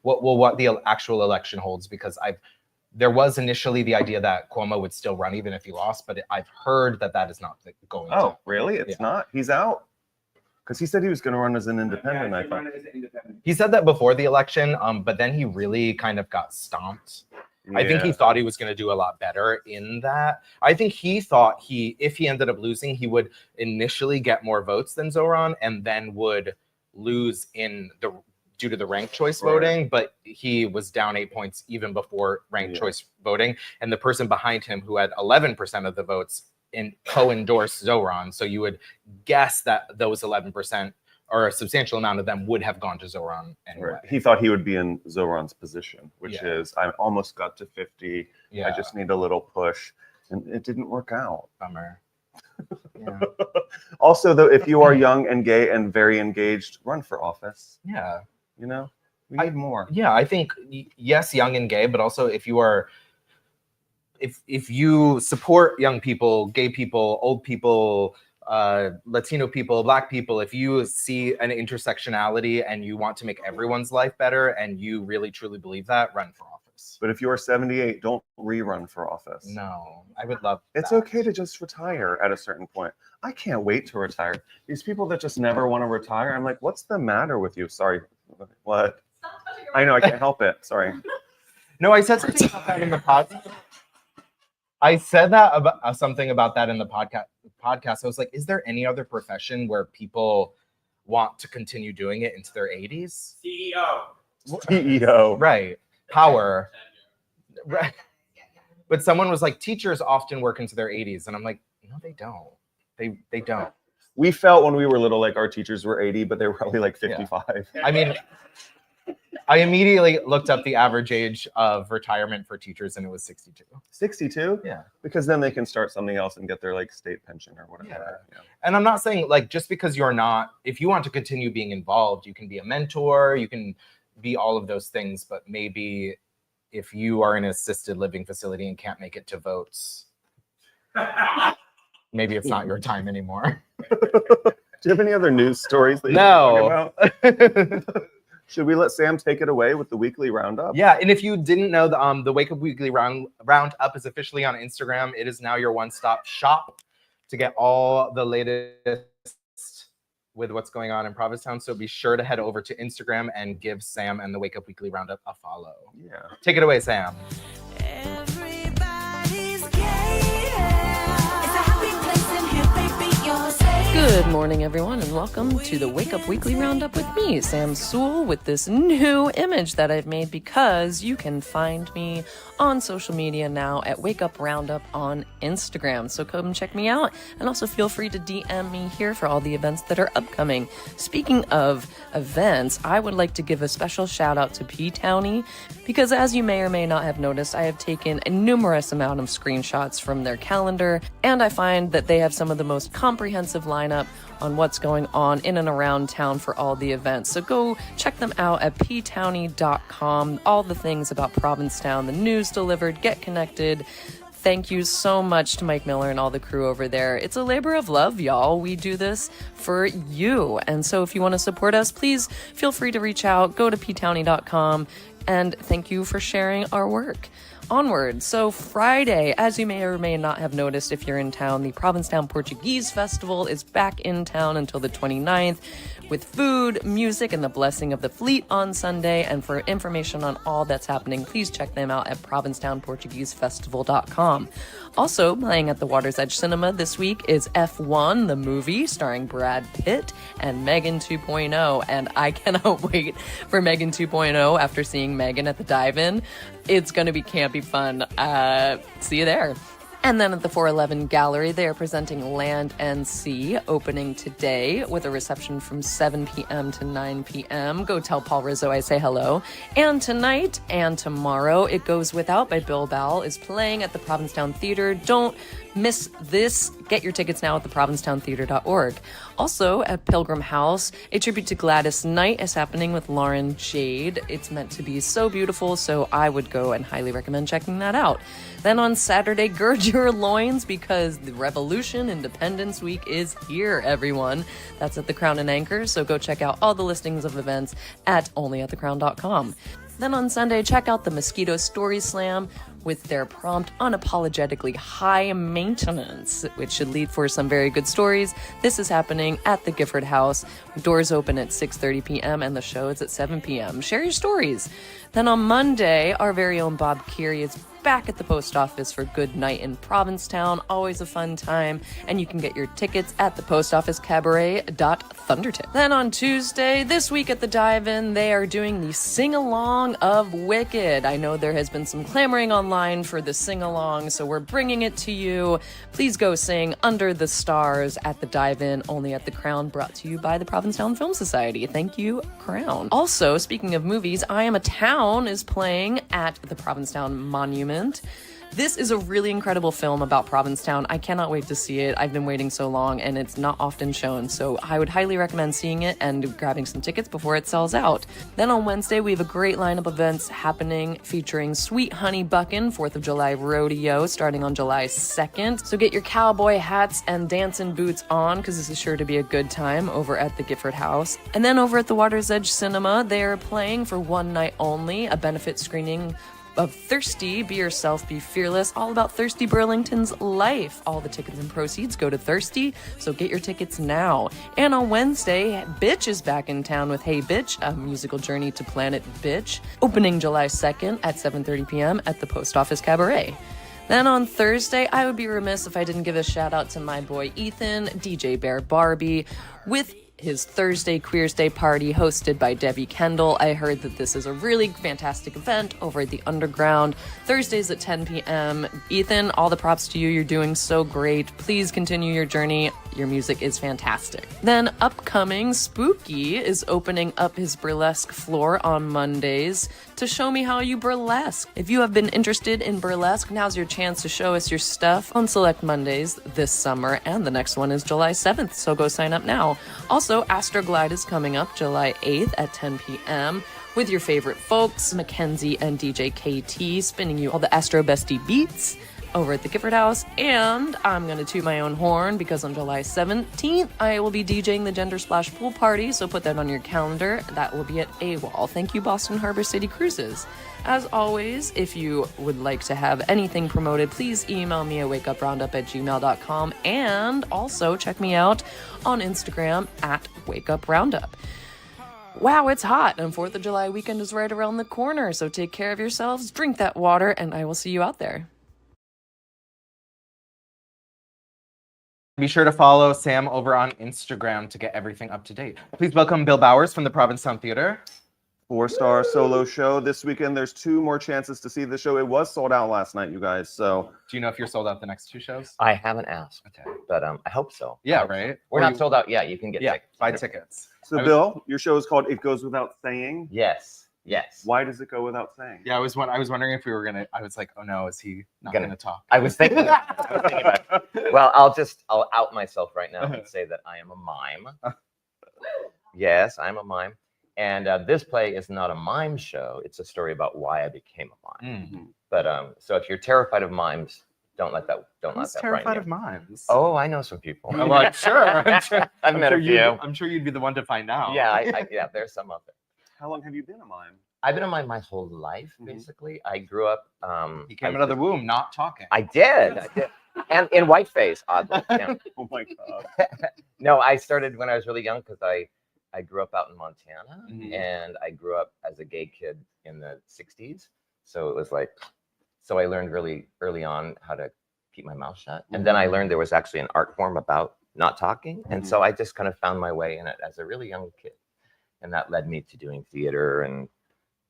what the actual election holds, because there was initially the idea that Cuomo would still run even if he lost, but I've heard that is not going to. Oh, really? It's Yeah. not? He's out? Because he said he was going to run as an independent, I thought. He said that before the election, but then he really kind of got stomped. I think he thought he was going to do a lot better in that. I think he thought if he ended up losing, he would initially get more votes than Zohran and then would lose due to the ranked choice voting, but he was down 8 points even before ranked choice voting. And the person behind him who had 11% of the votes co-endorsed Zohran. So you would guess that those 11% or a substantial amount of them would have gone to Zohran anyway. Right. He thought he would be in Zohran's position, which Yeah. is I almost got to 50. Yeah. I just need a little push. And it didn't work out. Bummer. Yeah. Also, though, if you are young and gay and very engaged, run for office. Yeah. You know, we need more. Yeah, I think yes, young and gay, but also if you are, if you support young people, gay people, old people, Latino people, Black people, if you see an intersectionality and you want to make everyone's life better and you really truly believe that, run for office. But if you're 78, don't rerun for office. No, I would love It's that. okay to just retire at a certain point. I can't wait to retire. These people that just never want to retire, I'm like, what's the matter with you? Sorry. What? I know, I can't help it. Sorry. No, I said something about that in the podcast. I said that about something about that in the podcast. I was like, is there any other profession where people want to continue doing it into their 80s? CEO. Right. Power. Right. But someone was like, teachers often work into their 80s. And I'm like, no, they don't. They don't. We felt when we were little like our teachers were 80, but they were probably like 55. Yeah. I mean, I immediately looked up the average age of retirement for teachers and it was 62. 62? Yeah. Because then they can start something else and get their like state pension or whatever. Yeah. And I'm not saying like just because you're not, if you want to continue being involved, you can be a mentor, you can be all of those things, but maybe if you are in an assisted living facility and can't make it to votes, maybe it's not your time anymore. Do you have any other news stories that you No. want to talk about? Should we let Sam take it away with the weekly roundup? Yeah, and if you didn't know, the Wake Up Weekly Roundup is officially on Instagram. It is now your one-stop shop to get all the latest with what's going on in Provincetown. So be sure to head over to Instagram and give Sam and the Wake Up Weekly Roundup a follow. Yeah. Take it away, Sam. Good morning, everyone, and welcome to the Wake Up Weekly Roundup with me, Sam Sewell, with this new image that I've made because you can find me on social media now at Wake Up Roundup on Instagram. So come check me out, and also feel free to DM me here for all the events that are upcoming. Speaking of events, I would like to give a special shout out to P-Townie because, as you may or may not have noticed, I have taken a numerous amount of screenshots from their calendar, and I find that they have some of the most comprehensive lineup on what's going on in and around town for all the events. So go check them out at ptownie.com. All the things about Provincetown, the news delivered, get connected. Thank you so much to Mike Miller and all the crew over there. It's a labor of love, y'all. We do this for you. And so if you want to support us, please feel free to reach out. Go to ptownie.com. And thank you for sharing our work. Onward. So Friday, as you may or may not have noticed if you're in town, the Provincetown Portuguese Festival is back in town until the 29th with food, music, and the blessing of the fleet on Sunday. And for information on all that's happening, please check them out at provincetownportuguesefestival.com. Also playing at the Water's Edge Cinema this week is F1, the movie starring Brad Pitt and Megan 2.0. And I cannot wait for Megan 2.0 after seeing Megan at the Dive-In. It's going to be campy fun. See you there. And then at the 411 Gallery, they are presenting Land and Sea, opening today with a reception from 7 p.m. to 9 p.m. Go tell Paul Rizzo I say hello. And tonight and tomorrow, It Goes Without by Bill Bowell is playing at the Provincetown Theater. Don't miss this. Get your tickets now at theprovincetowntheater.org. Also, at Pilgrim House, a tribute to Gladys Knight is happening with Lauren Jade. It's meant to be so beautiful, so I would go and highly recommend checking that out. Then on Saturday, gird your loins because the Revolution Independence Week is here, everyone. That's at the Crown and Anchor, so go check out all the listings of events at onlyatthecrown.com. Then on Sunday, check out the Mosquito Story Slam with their prompt, unapologetically high maintenance, which should lead for some very good stories. This is happening at the Gifford House. Doors open at 6:30 p.m. and the show is at 7 p.m. Share your stories. Then on Monday, our very own Bob Keary is back at the post office for Good Night in Provincetown. Always a fun time, and you can get your tickets at thepostofficecabaret.thundertip. Then on Tuesday, this week at the Dive-In, they are doing the sing-along of Wicked. I know there has been some clamoring online for the sing-along, so we're bringing it to you. Please go sing Under the Stars at the Dive-In, only at the Crown, brought to you by the Provincetown Film Society. Thank you, Crown. Also, speaking of movies, I Am a Town is playing at the Provincetown Monument. This is a really incredible film about Provincetown. I cannot wait to see it. I've been waiting so long and it's not often shown, so I would highly recommend seeing it and grabbing some tickets before it sells out. Then on Wednesday, we have a great lineup of events happening featuring Sweet Honey Buckin' 4th of July Rodeo starting on July 2nd. So get your cowboy hats and dancing boots on because this is sure to be a good time over at the Gifford House. And then over at the Water's Edge Cinema, they're playing for one night only a benefit screening of Thirsty, Be Yourself, Be Fearless, all about Thirsty Burlington's life. All the tickets and proceeds go to Thirsty, so get your tickets now. And on Wednesday, Bitch is back in town with Hey Bitch, a musical journey to Planet Bitch, opening July 2nd at 7:30 p.m. at the Post Office Cabaret. Then on Thursday, I would be remiss if I didn't give a shout out to my boy Ethan, DJ Bear Barbie, with his Thursday Queers Day party hosted by Debbie Kendall. I heard that this is a really fantastic event over at the Underground, Thursdays at 10 p.m. Ethan, all the props to you. You're doing so great. Please continue your journey. Your music is fantastic. Then upcoming, Spooky is opening up his burlesque floor on Mondays to show me how you burlesque. If you have been interested in burlesque, now's your chance to show us your stuff on select Mondays this summer, and the next one is July 7th, so go sign up now. Also, Astroglide is coming up July 8th at 10 p.m. with your favorite folks, Mackenzie and DJ KT, spinning you all the Astro Bestie beats over at the Gifford House. And I'm going to toot my own horn because on July 17th, I will be DJing the Gender Splash Pool Party, so put that on your calendar. That will be at AWOL. Thank you, Boston Harbor City Cruises. As always, if you would like to have anything promoted, please email me at wakeuproundup@gmail.com, and also check me out on Instagram at wakeuproundup. Wow, it's hot, and 4th of July weekend is right around the corner, so take care of yourselves, drink that water, and I will see you out there. Be sure to follow Sam over on Instagram to get everything up to date. Please welcome Bill Bowers from the Provincetown Theater. 4-star solo show this weekend. There's 2 more chances to see the show. It was sold out last night, you guys. So Do you know if you're sold out the next 2 shows? I haven't asked, Okay. but I hope so. Yeah, right? We're Or not you- sold out yet. You can get Yeah, tickets. buy tickets. So Bill, your show is called It Goes Without Saying. Yes. Yes. Why does it go without saying? Yeah, I was wondering if we were gonna. I was like, oh no, is he not gonna talk? I was thinking. About it. Well, I'll out myself right now and say that I am a mime. Yes, I'm a mime. And this play is not a mime show. It's a story about why I became a mime. Mm. But so if you're terrified of mimes, don't let that Who's frighten terrified you. of mimes? Oh, I know some people. Oh, well, I'm sure. I've met a few. I'm sure you'd be the one to find out. Yeah, yeah, there's some out there. How long have you been a mime? I've been a mime my whole life, basically. I grew up. He came out of the womb not talking. I did. And in whiteface, oddly. Yeah. Oh my God. No, I started when I was really young because I grew up out in Montana, Mhm. and I grew up as a gay kid in the 60s. So it was like, so I learned really early on how to keep my mouth shut. And then I learned there was actually an art form about not talking. And so I just kind of found my way in it as a really young kid. And that led me to doing theater and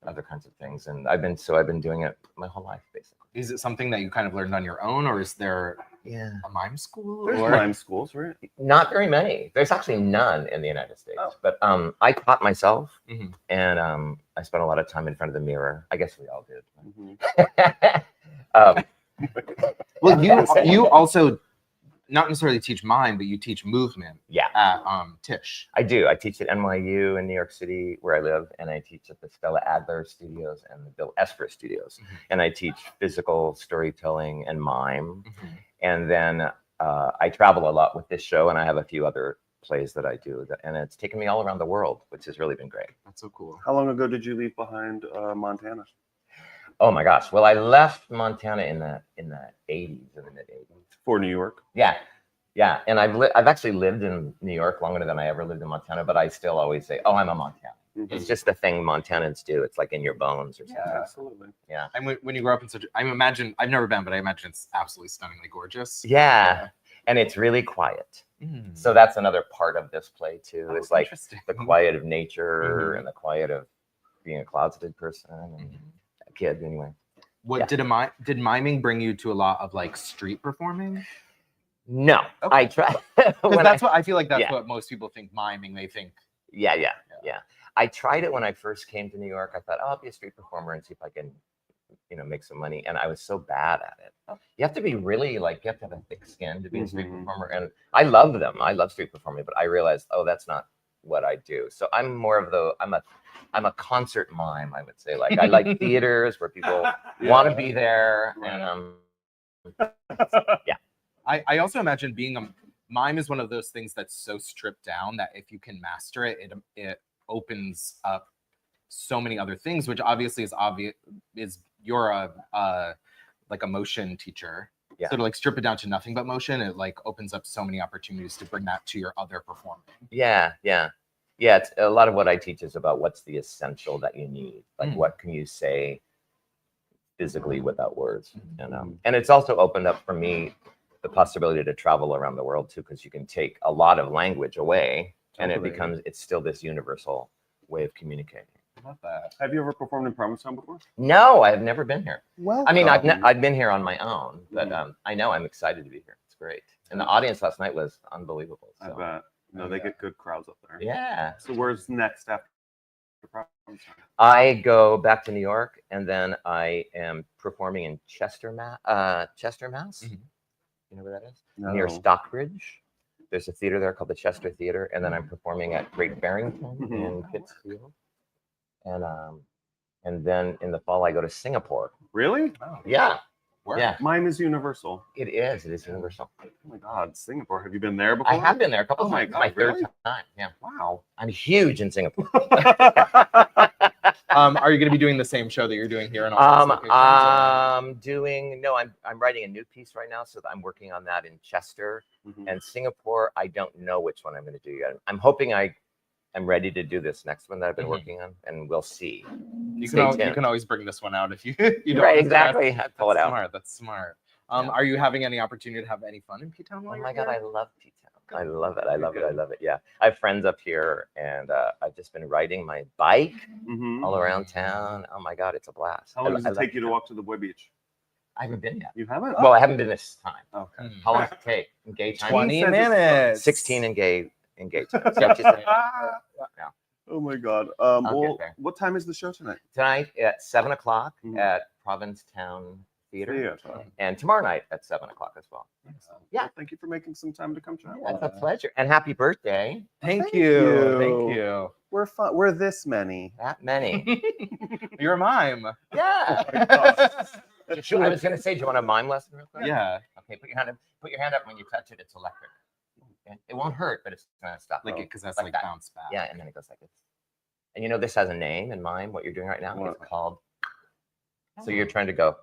other kinds of things. And I've been doing it my whole life, basically. Is it something that you kind of learned on your own, or is there Yeah. a mime school? There's or mime schools, right? Not very many. There's actually none in the United States. Oh. But I taught myself, Mhm. and I spent a lot of time in front of the mirror. I guess we all did. Mhm. Well, you also not necessarily teach mime, but you teach movement Yeah, at Tisch. I do. I teach at NYU in New York City, where I live, and I teach at the Stella Adler Studios and the Bill Esper Studios. Mhm. And I teach physical storytelling and mime. Mhm. And then I travel a lot with this show, and I have a few other plays that I do. And it's taken me all around the world, which has really been great. That's so cool. How long ago did you leave behind Montana? Oh my gosh. Well, I left Montana in the 80s, in the mid 80s. For New York. Yeah. Yeah. And I've actually lived in New York longer than I ever lived in Montana, but I still always say, oh, I'm a Montanan. It's just the thing Montanans do. It's like in your bones or something. Yeah, absolutely. Yeah. And when you grow up in such, I imagine, I've never been, but I imagine it's absolutely stunningly gorgeous. Yeah. And it's really quiet. Mm. So that's another part of this play too. Oh, It's like interesting. the quiet of nature Mhm. and the quiet of being a closeted person and Mhm. a kid anyway. What Yeah. did miming bring you to a lot of like street performing? No, Okay. I try. Because that's what I feel like. That's Yeah. what most people think miming. They think. Yeah. I tried it when I first came to New York. I thought, oh, I'll be a street performer and see if I can make some money. And I was so bad at it. You have to be really like, you have to have a thick skin to be a street performer. And I love them. I love street performing, but I realized, oh, that's not what I do. So I'm more of I'm a concert mime, I would say. Like I like theaters where people want to be there. And yeah. I also imagine being a mime is one of those things that's so stripped down that if you can master it, it opens up so many other things, which obviously is you're a like a motion teacher. Yeah. So to like strip it down to nothing but motion, it like opens up so many opportunities to bring that to your other performing. Yeah. It's a lot of what I teach is about what's the essential that you need. Like what can you say physically without words, and it's also opened up for me the possibility to travel around the world too, because you can take a lot of language away and it's still this universal way of communicating. I love that. Have you ever performed in Provincetown before? No, I've never been here. Well, I mean, I've been here on my own, but I know I'm excited to be here. It's great, and the audience last night was unbelievable. So. I bet. No, they get good crowds up there. Yeah. So where's next after Provincetown? I go back to New York, and then I am performing in Chester, Mass. Mm-hmm. You know where that is? No. Near Stockbridge. There's a theater there called the Chester Theater, and then I'm performing at Great Barrington in Pittsfield. And then in the fall I go to Singapore. Really? Oh. Yeah. Where? Yeah. Mine is universal. It is universal. Oh my God, Singapore. Have you been there before? I have been there a couple Oh my times. God, My third really? time. Yeah. Wow. I'm huge in Singapore. Are you going to be doing the same show that you're doing here in all these locations, I'm writing a new piece right now, so I'm working on that in Chester and Singapore. I don't know which one I'm going to do yet. I'm hoping I'm ready to do this next one that I've been working on, and we'll see. You can always bring this one out if you don't. Right, exactly. I pull it out. That's smart. Are you having any opportunity to have any fun in P-Town? Oh my God, I love P-Town. I love it. I love it. Yeah. I have friends up here, and I've just been riding my bike all around town. Oh my God, it's a blast. How long does it take you to walk to the Boy Beach? I haven't been yet. You haven't? Well, I haven't been this time. Okay. How long does it take? In gay time? 20 minutes. 16 in gay time. Yeah. Oh my God. get there. What time is the show tonight? Tonight at 7:00 at Provincetown Theater. And tomorrow night at 7:00 as well. Yeah. Well, thank you for making some time to come to It's a pleasure. And happy birthday. Thank you. you. Thank you. We're fun. We're this many. That many. You're a mime. Yeah. I was going to say, do you want a mime lesson real quick? Yeah. Okay, put your hand up. When you touch it, it's electric. Okay? It won't hurt, but it's going to stop. Like it, because that's Like like that. bounce back. Yeah, and then it goes like this. And you know this has a name in mime, what you're doing right now? What? It's called. So you're trying to go.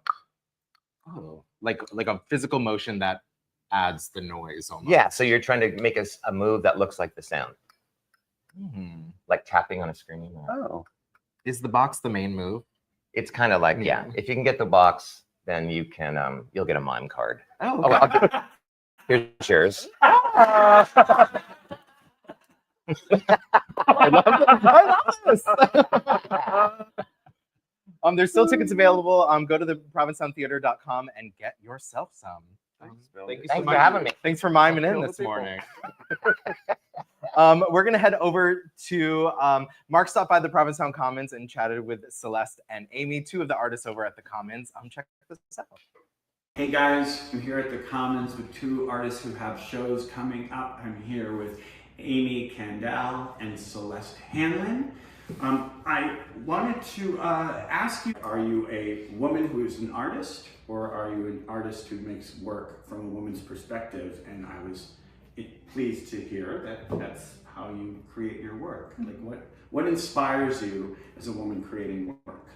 Oh, like a physical motion that adds the noise almost. Yeah, so you're trying to make a move that looks like the sound. Like tapping on a screen. Oh. Is the box the main move? It's kind of like, yeah. If you can get the box, then you can you'll get a mime card. Oh, okay. Here's yours. I love this. There's still tickets available. Go to the provincetowntheater.com and get yourself some. Thanks, Thanks for having me. Thanks for miming in this morning. We're going to head over to Mark stopped by the Provincetown Commons and chatted with Celeste and Amy, two of the artists over at the Commons. Check this out. Hey guys, I'm here at the Commons with two artists who have shows coming up. I'm here with Amy Kendall and Celeste Hanlon. I wanted to ask you, are you a woman who is an artist, or are you an artist who makes work from a woman's perspective? And I was pleased to hear that that's how you create your work. Like what inspires you as a woman creating work?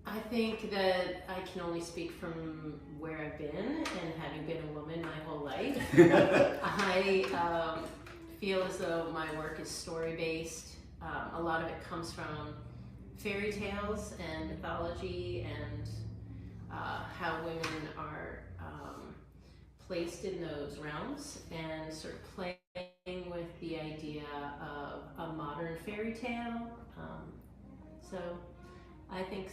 I think that I can only speak from where I've been, and having been a woman my whole life. I feel as though my work is story-based. A lot of it comes from fairy tales and mythology, and how women are placed in those realms, and sort of playing with the idea of a modern fairy tale. So I think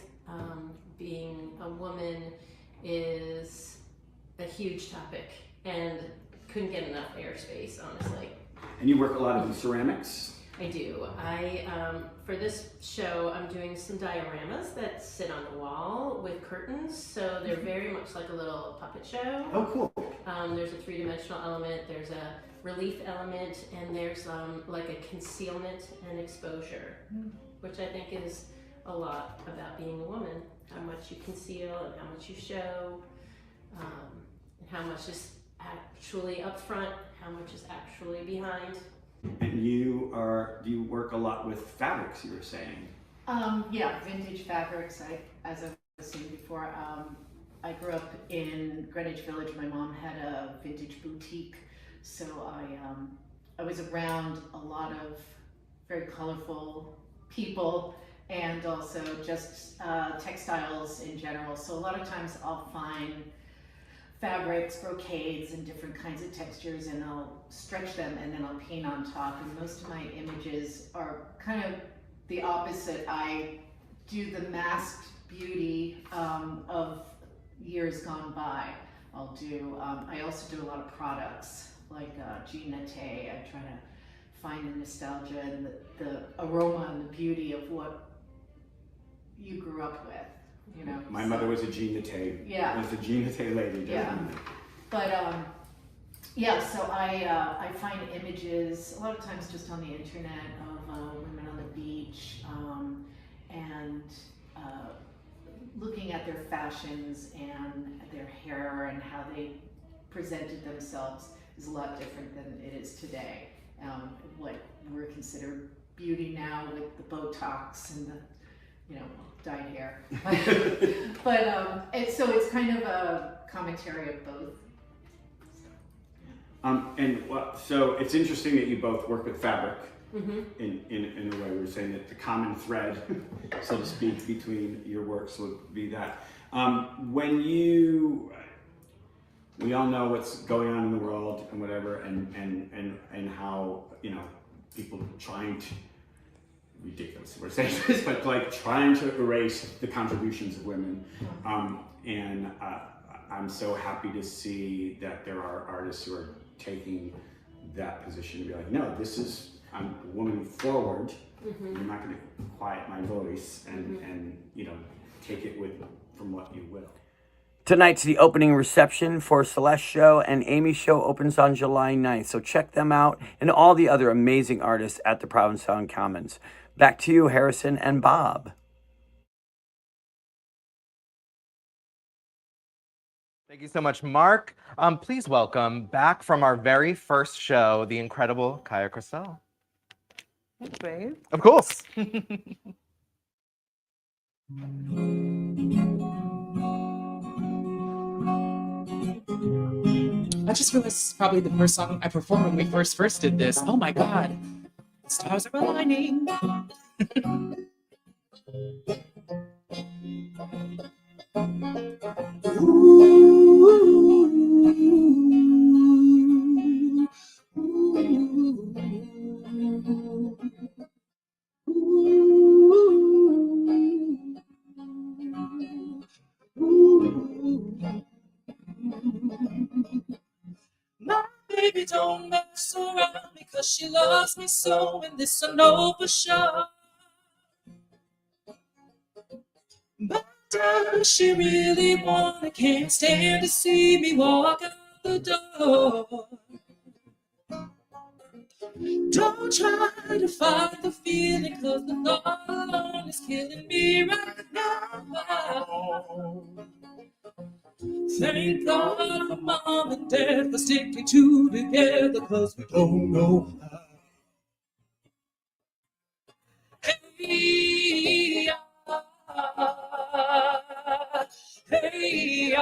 being a woman is a huge topic and couldn't get enough airspace, honestly. And you work a lot in ceramics? I do. For this show, I'm doing some dioramas that sit on the wall with curtains, so they're very much like a little puppet show. Oh, cool. There's a three-dimensional element, there's a relief element, and there's like a concealment and exposure, which I think is a lot about being a woman. How much you conceal and how much you show, and how much is actually up front, how much is actually behind. And do you work a lot with fabrics, you were saying? Yeah, vintage fabrics. As I was saying before, I grew up in Greenwich Village. My mom had a vintage boutique, so I was around a lot of very colorful people and also just textiles in general. So a lot of times I'll find fabrics, brocades, and different kinds of textures, and I'll stretch them and then I'll paint on top. And most of my images are kind of the opposite. I do the masked beauty of years gone by. I also do a lot of products like jean nete. I try to find the nostalgia and the aroma and the beauty of what you grew up with. You know, My mother was a jean nete. Yeah. Was a jean nete lady. Definitely. Yeah. But so I find images a lot of times just on the internet of women on the beach and looking at their fashions and their hair and how they presented themselves is a lot different than it is today. What we're considered beauty now with the Botox and the dyed hair. But so it's kind of a commentary of both. So it's interesting that you both work with fabric. Mm-hmm. In a way, we were saying that the common thread, so to speak, between your works would be that. We all know what's going on in the world and whatever, and how people trying to, ridiculous we're saying this, but like trying to erase the contributions of women, and I'm so happy to see that there are artists who are taking that position to be like, no, I'm a woman forward. Mm-hmm. I'm not going to quiet my voice and take it from what you will. Tonight's the opening reception for Celeste's show, and Amy's show opens on July 9th. So check them out and all the other amazing artists at the Provincetown Commons. Back to you, Harrison and Bob. Thank you so much, Mark. Please welcome back from our very first show, the incredible Qya Cristal. Thanks, babe. Of course. I just realized this is probably the first song I performed when we first did this. Oh my god. Stars are aligning. My baby don't mess around because she loves me so, and this I know for sure. But does she really wanna? Can't stand to see me walk out the door. Don't try to fight the feeling, 'cause the thought alone is killing me right now. Thank God for mom and dad for sticking two together, 'cause we don't know how. Hey, hey,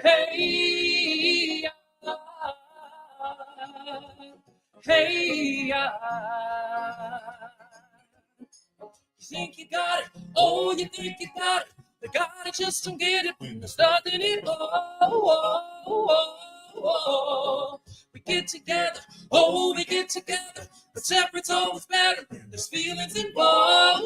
hey, hey, you think you got it? Oh, you think you got it? But God, I just don't get it when there's nothing involved. We get together, we get together, but separate's always better when there's feelings involved.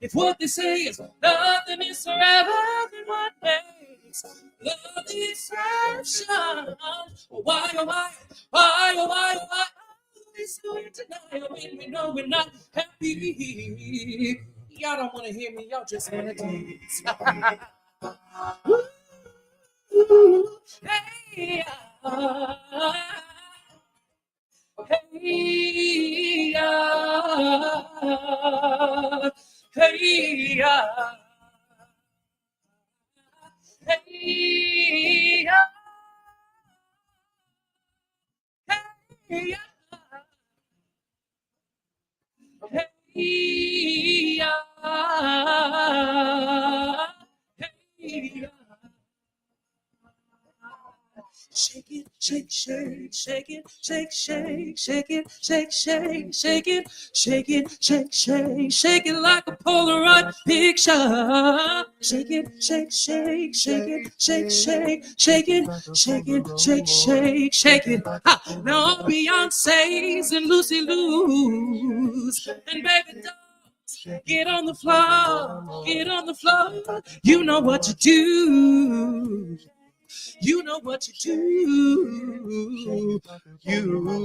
If what they say is nothing is forever, then what makes this love deception. Why, oh, why, why, oh, why, oh, why? We so in denial when we know we're not happy. Y'all don't want to hear me, y'all just want to dance. Ooh, hey, hey, hey, hey, hey, hey, hey, shake it, shake, shake, shake it, shake, shake, shake it, shake, shake, shake it, shake it, shake, shake, shake it like a Polaroid picture. Shake it, shake, shake, shake it, shake, shake, shake it, shake it, shake, shake, shake it. Ha! Now all Beyonce's and Lucy Lou's and baby dolls, get on the floor, get on the floor. You know what to do. You know what you do. You.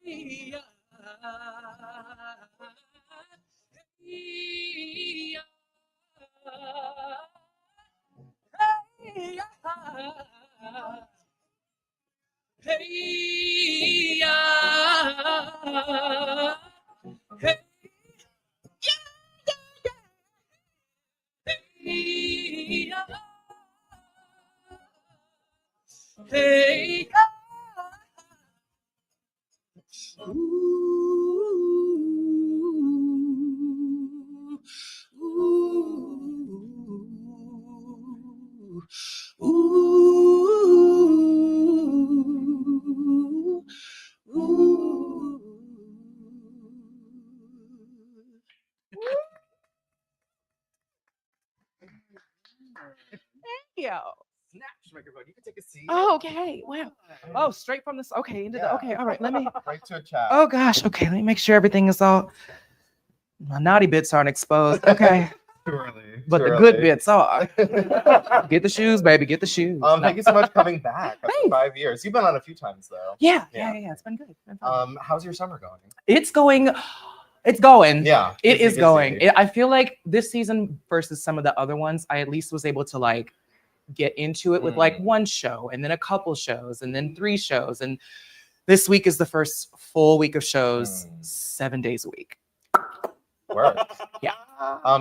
Hey, hey, Yo. Snatch microphone. You can take a seat. Oh, okay. Wow. Oh, straight from this. Okay, into the. Okay, all right. Let me. Right to a chat. Oh gosh. Okay, let me make sure everything is all. My naughty bits aren't exposed. Okay. Too early. But Too the early. good bits are. Get the shoes, baby. Get the shoes. No. Thank you so much for coming back after 5 years. You've been on a few times though. Yeah. It's been good. How's your summer going? It's going. It's going. Yeah. It is busy. going. I feel like this season versus some of the other ones, I at least was able to like get into it with like one show and then a couple shows and then 3 shows. And this week is the first full week of shows, 7 days a week. Work. Yeah.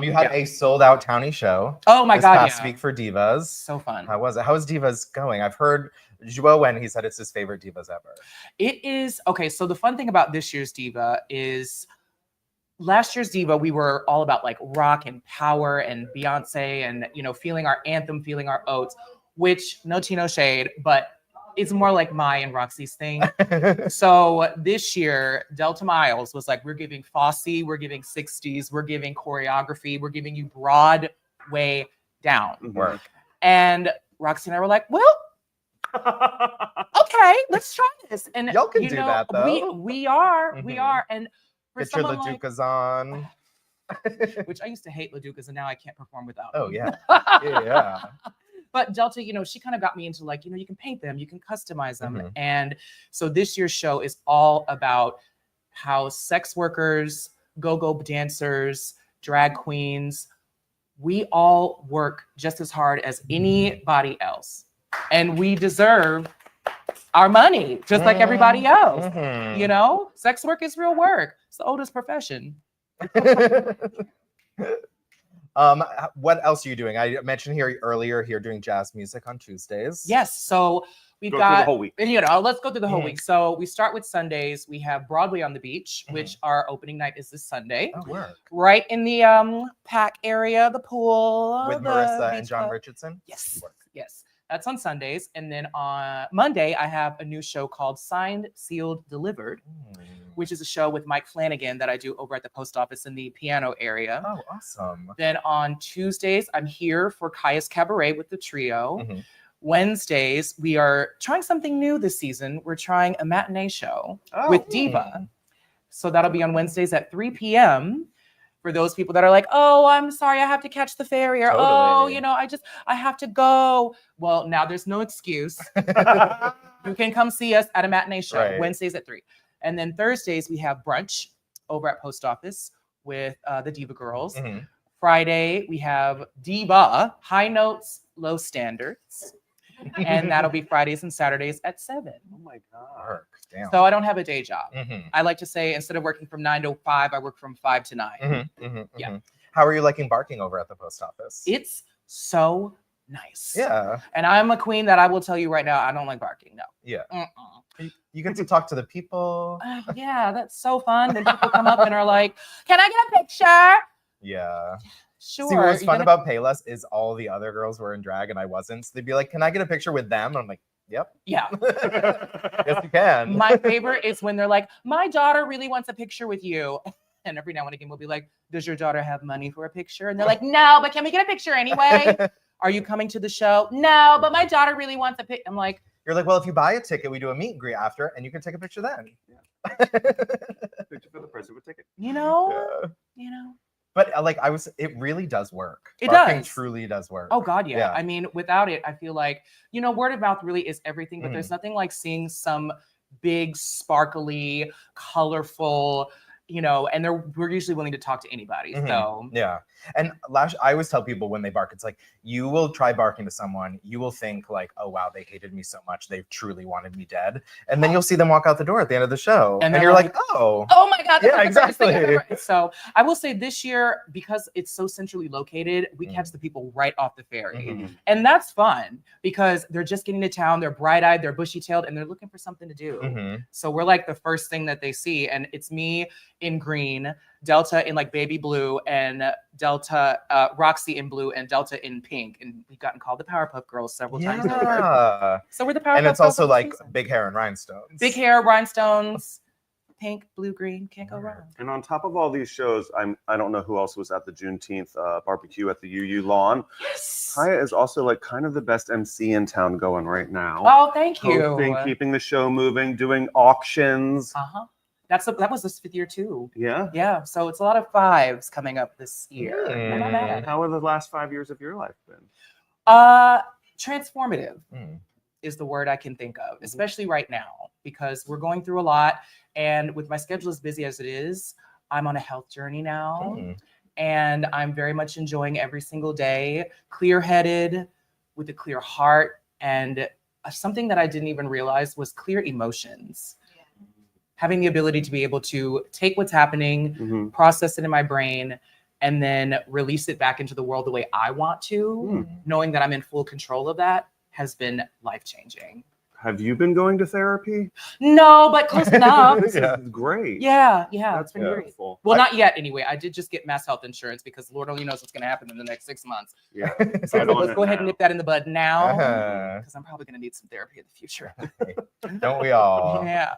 You had a sold out Townie show. Oh my God. Past week for Divas. So fun. How was it? How is Divas going? I've heard Joel when he said it's his favorite Divas ever. It is. Okay. So the fun thing about this year's Diva is last year's Diva, we were all about like rock and power and Beyonce and, you know, feeling our anthem, feeling our oats, which no tea, no shade, but it's more like my and Roxy's thing. So this year, Delta Miles was like, we're giving Fosse, we're giving 60s, we're giving choreography, we're giving you Broadway down. Work. And Roxy and I were like, well, okay, let's try this. And y'all can you do know, that though. We are. And for get your someone LaDucas on. Which I used to hate LaDucas and now I can't perform without Oh them. yeah. Yeah. But Delta, you know, she kind of got me into like, you know, you can paint them, you can customize them. And so this year's show is all about how sex workers, go-go dancers, drag queens, we all work just as hard as anybody else. And we deserve our money, just like everybody else. You know, sex work is real work. It's the oldest profession. What else are you doing? I mentioned here earlier here doing jazz music on Tuesdays. Yes. So we've Go got through the whole week. You know, let's go through the whole week. So we start with Sundays. We have Broadway on the Beach, which our opening night is this Sunday. Oh, work. Right in the Pack area, the pool. With the Marissa beach and John club. Richardson? Yes. Yes. That's on Sundays. And then on Monday, I have a new show called Signed, Sealed, Delivered, which is a show with Mike Flanagan that I do over at the post office in the piano area. Oh, awesome. Then on Tuesdays, I'm here for Kaya's Cabaret with the trio. Wednesdays, we are trying something new this season. We're trying a matinee show with Diva. So that'll be on Wednesdays at 3 p.m. for those people that are like, oh, I'm sorry, I have to catch the ferry, or oh, you know, I have to go. Well, now there's no excuse. You can come see us at a matinee show, Wednesdays at 3. And then Thursdays, we have brunch over at Post Office with the Diva Girls. Friday, we have Diva, High Notes, Low Standards. And that'll be Fridays and Saturdays at 7. Oh my God. Damn. So I don't have a day job. I like to say, instead of working from 9 to 5, I work from 5 to 9. Yeah. How are you liking barking over at the post office? It's so nice. Yeah. And I'm a queen that I will tell you right now, I don't like barking. No. Yeah. You get to talk to the people. Yeah, that's so fun. Then people come up and are like, can I get a picture? Yeah. Sure. See, what's fun about Payless is all the other girls were in drag and I wasn't. So they'd be like, can I get a picture with them? And I'm like, yep. Yeah. Yes, you can. My favorite is when they're like, my daughter really wants a picture with you. And every now and again we'll be like, does your daughter have money for a picture? And they're like, no, but can we get a picture anyway? Are you coming to the show? No, but my daughter really wants a pic. I'm like, you're like, well, if you buy a ticket, we do a meet and greet after, and you can take a picture then. Yeah. Picture for the person with ticket. You know. But like it really does work. It Barking does. truly does work. Oh God, yeah. I mean, without it, I feel like, word of mouth really is everything, but there's nothing like seeing some big, sparkly, colorful, and we're usually willing to talk to anybody. So yeah. And I always tell people when they bark, it's like, you will try barking to someone, you will think like, oh wow, they hated me so much, they truly wanted me dead. And then you'll see them walk out the door at the end of the show. And you're like, oh my God. Yeah, exactly. So I will say this year, because it's so centrally located, we catch the people right off the ferry. And that's fun because they're just getting to town, they're bright-eyed, they're bushy-tailed, and they're looking for something to do. So we're like the first thing that they see. And it's me in green, Delta in like baby blue, and Delta, Roxy in blue, and Delta in pink. And we've gotten called the Powerpuff Girls several times over. So we're the Powerpuff Girls. And it's also like big hair and rhinestones. Big hair, rhinestones, pink, blue, green, can't go wrong. And on top of all these shows, I don't know who else was at the Juneteenth barbecue at the UU lawn. Yes. Kaya is also like kind of the best MC in town going right now. Oh, thank you. Hosting, keeping the show moving, doing auctions. That was this 5th year too. Yeah. Yeah. So it's a lot of 5s coming up this year. Not bad. How have the last 5 years of your life been? Transformative is the word I can think of, especially right now, because we're going through a lot. And with my schedule as busy as it is, I'm on a health journey now. And I'm very much enjoying every single day, clear-headed, with a clear heart, and something that I didn't even realize was clear emotions. Having the ability to be able to take what's happening, process it in my brain, and then release it back into the world the way I want to, knowing that I'm in full control of that, has been life-changing. Have you been going to therapy? No, but close enough. This is great. Yeah, That's it's been beautiful. great. Well, not yet anyway. I did just get mass health insurance because Lord only knows what's going to happen in the next 6 months. Yeah. So let's go ahead and nip that in the bud now, because I'm probably going to need some therapy in the future. Don't we all? Yeah.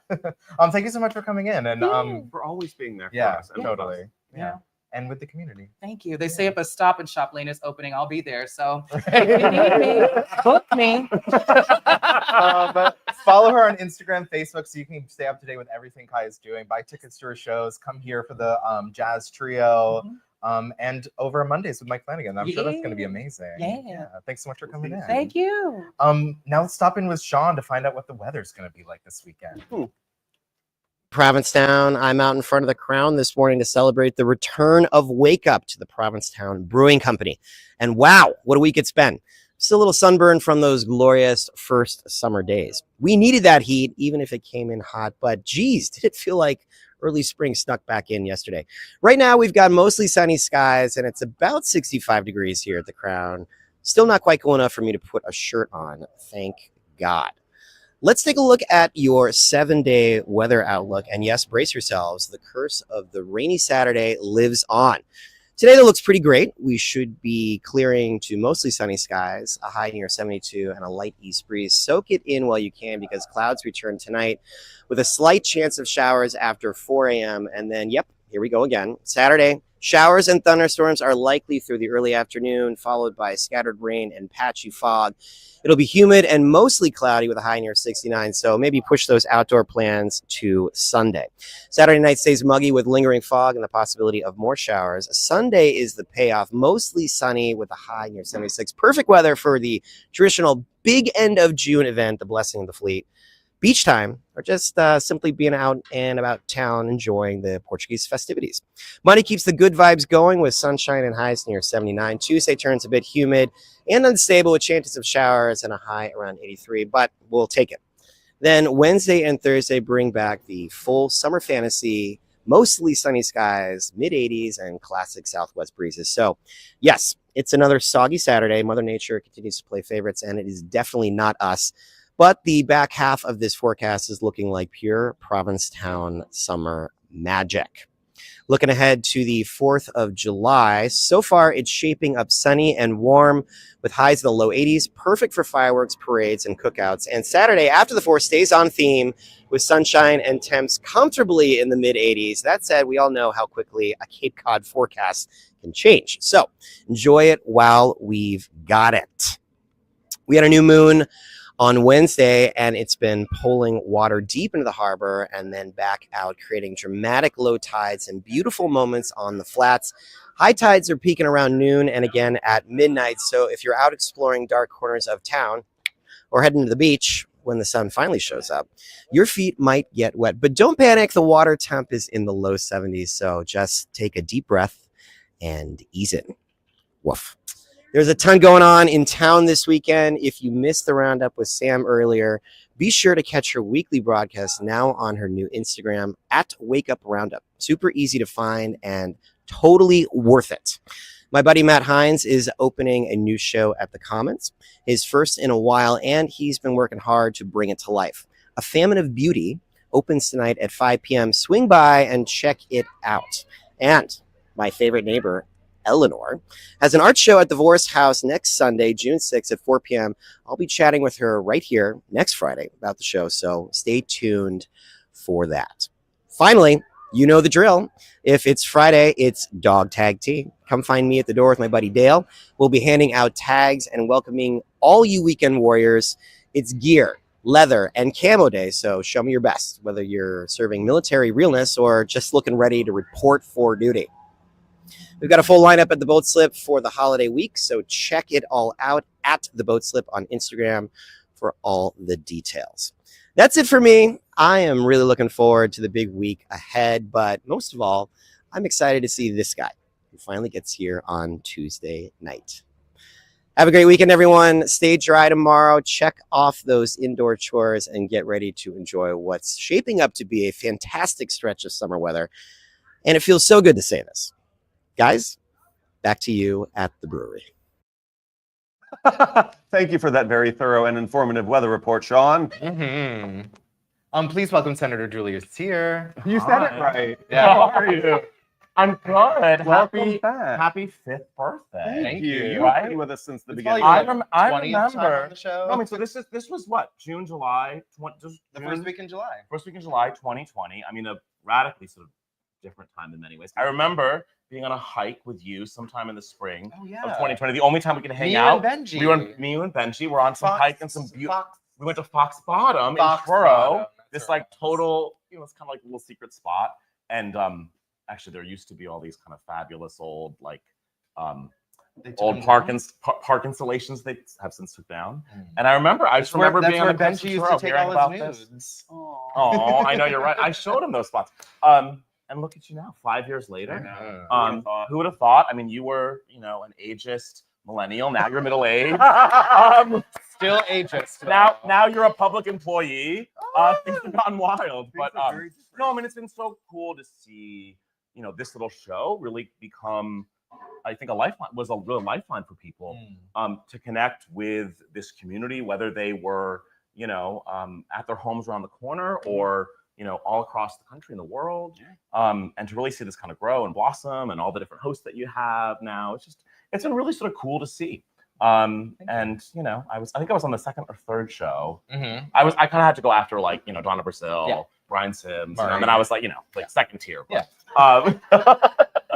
Thank you so much for coming in, and for always being there. Yeah, for us. totally. Yeah. And with the community. Thank you. They say if a Stop and Shop lane is opening, I'll be there. So if you need me, book me. But follow her on Instagram, Facebook, so you can stay up to date with everything Kai is doing. Buy tickets to her shows. Come here for the jazz trio. And over Mondays with Mike Flanagan. I'm sure that's going to be amazing. Yeah. Thanks so much for coming in. Thank you. Now let's stop in with Sean to find out what the weather's going to be like this weekend. Provincetown. I'm out in front of the Crown this morning to celebrate the return of Wake Up to the Provincetown Brewing Company. And wow, what a week it's been. Still a little sunburn from those glorious first summer days. We needed that heat, even if it came in hot, but geez, did it feel like early spring snuck back in yesterday. Right now, we've got mostly sunny skies, and it's about 65 degrees here at the Crown. Still not quite cool enough for me to put a shirt on, thank God. Let's take a look at your 7-day weather outlook. And yes, brace yourselves. The curse of the rainy Saturday lives on. Today, that looks pretty great. We should be clearing to mostly sunny skies, a high near 72, and a light east breeze. Soak it in while you can, because clouds return tonight with a slight chance of showers after 4 a.m. And then, yep, here we go again. Saturday, Showers and thunderstorms are likely through the early afternoon, followed by scattered rain and patchy fog. It'll be humid and mostly cloudy with a high near 69, so maybe push those outdoor plans to Sunday. Saturday night stays muggy with lingering fog and the possibility of more showers. Sunday is the payoff, mostly sunny with a high near 76. Perfect weather for the traditional big end of June event, the Blessing of the Fleet. Beach time, or just simply being out and about town enjoying the Portuguese festivities. Monday keeps the good vibes going with sunshine and highs near 79. Tuesday turns a bit humid and unstable with chances of showers and a high around 83, but we'll take it. Then Wednesday and Thursday bring back the full summer fantasy, mostly sunny skies, mid-80s, and classic southwest breezes. So, yes, it's another soggy Saturday. Mother Nature continues to play favorites, and it is definitely not us. But the back half of this forecast is looking like pure Provincetown summer magic. Looking ahead to the 4th of July, so far it's shaping up sunny and warm with highs in the low 80s, perfect for fireworks, parades, and cookouts. And Saturday after the 4th stays on theme with sunshine and temps comfortably in the mid 80s. That said, we all know how quickly a Cape Cod forecast can change. So enjoy it while we've got it. We had a new moon on Wednesday, and it's been pulling water deep into the harbor and then back out, creating dramatic low tides and beautiful moments on the flats. High tides are peaking around noon and again at midnight. So if you're out exploring dark corners of town or heading to the beach when the sun finally shows up, your feet might get wet. But don't panic, the water temp is in the low 70s. So just take a deep breath and ease in. Woof. There's a ton going on in town this weekend. If you missed the roundup with Sam earlier, be sure to catch her weekly broadcast now on her new Instagram at Wake Up Roundup. Super easy to find and totally worth it. My buddy Matt Hines is opening a new show at the Commons, his first in a while, and he's been working hard to bring it to life. A Famine of Beauty opens tonight at 5 p.m. Swing by and check it out. And my favorite neighbor, Eleanor, has an art show at the Vorse House next Sunday, June 6th at 4 p.m. I'll be chatting with her right here next Friday about the show, so stay tuned for that. Finally, you know the drill. If it's Friday, it's Dog Tag Tea. Come find me at the door with my buddy Dale. We'll be handing out tags and welcoming all you weekend warriors. It's gear, leather, and camo day, so show me your best, whether you're serving military realness or just looking ready to report for duty. We've got a full lineup at the Boat Slip for the holiday week, so check it all out at the Boat Slip on Instagram for all the details. That's it for me. I am really looking forward to the big week ahead, but most of all, I'm excited to see this guy who finally gets here on Tuesday night. Have a great weekend, everyone. Stay dry tomorrow. Check off those indoor chores and get ready to enjoy what's shaping up to be a fantastic stretch of summer weather. And it feels so good to say this. Guys, back to you at the brewery. Thank you for that very thorough and informative weather report, Sean. Please welcome Senator Julian Cyr. You said it right. Yeah. How are you? I'm good. Welcome back. Happy 5th birthday. Thank you. You've Right? been with us since the It's beginning. probably I 20th time remember. on the show. No, I mean, so this was what, June, July, The first week in July. First week in July, 2020. I mean, a radically sort of different time in many ways. I remember being on a hike with you sometime in the spring Oh, yeah. of 2020. The only time we could hang Me out. and Benji. Me and Benji were on some hike and some beautiful. Fox. We went to Fox Bottom Fox in Truro. Bottom, This that's like right. total, it's kind of like a little secret spot. And actually, there used to be all these kind of fabulous old like They took old them park down? park installations they have since took down. And I remember, I just remember that's being on where the coast Benji of used Truro to take hearing all about his this. nudes. Oh, I know, you're right. I showed him those spots. And look at you now, 5 years later. Who would have thought? I mean, you were, an ageist millennial. Now you're middle aged. Still ageist. Now you're a public employee. Things have gotten wild, but no, I mean, it's been so cool to see, this little show really become, I think, a real lifeline for people to connect with this community, whether they were, at their homes around the corner or all across the country and the world, and to really see this kind of grow and blossom and all the different hosts that you have now. It's been really sort of cool to see. And I think I was on the second or third show. Mm-hmm. I kind of had to go after like, Donna Brazil, Brian Sims, and then I was like, second tier. But,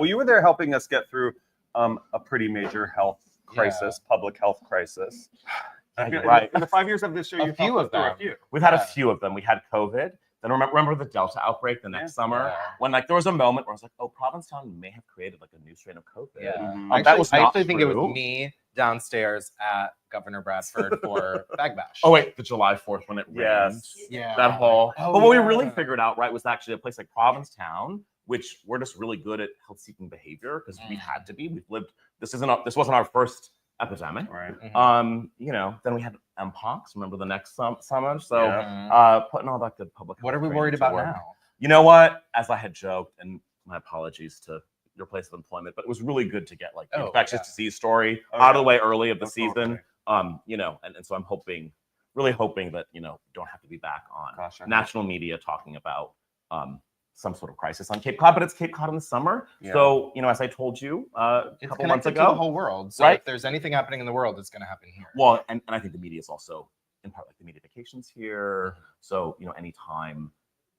Well, you were there helping us get through a pretty major health crisis, public health crisis. Right. In the 5 years of this show, A few of them. We've had a few of them. We had COVID. Then remember the Delta outbreak the next summer when like there was a moment where I was like, oh, Provincetown may have created like a new strain of COVID. Yeah. That was I not actually think it was true. me downstairs at Governor Bradford for Bag Bash. Oh wait, the July 4th when it rained. Yeah. That whole. Oh, but what we yeah. really figured out, right, was actually a place like Provincetown, which we're just really good at health-seeking behavior because we've had to be. We've lived. This wasn't our first epidemic. Right. You know, then we had Mpox. Remember the next summer? So putting all that good public. What are we health worried training to about work. now? You know what? As I had joked, and my apologies to your place of employment, but it was really good to get like the infectious disease story out of the way early of the season. You know, and so I'm really hoping that, you know, don't have to be back on national media talking about some sort of crisis on Cape Cod, but it's Cape Cod in the summer. So, you know, as I told you a couple months ago, to the whole world. So if there's anything happening in the world, it's going to happen here. Well, and I think the media is also in part like the media vacations here. So, you know, anytime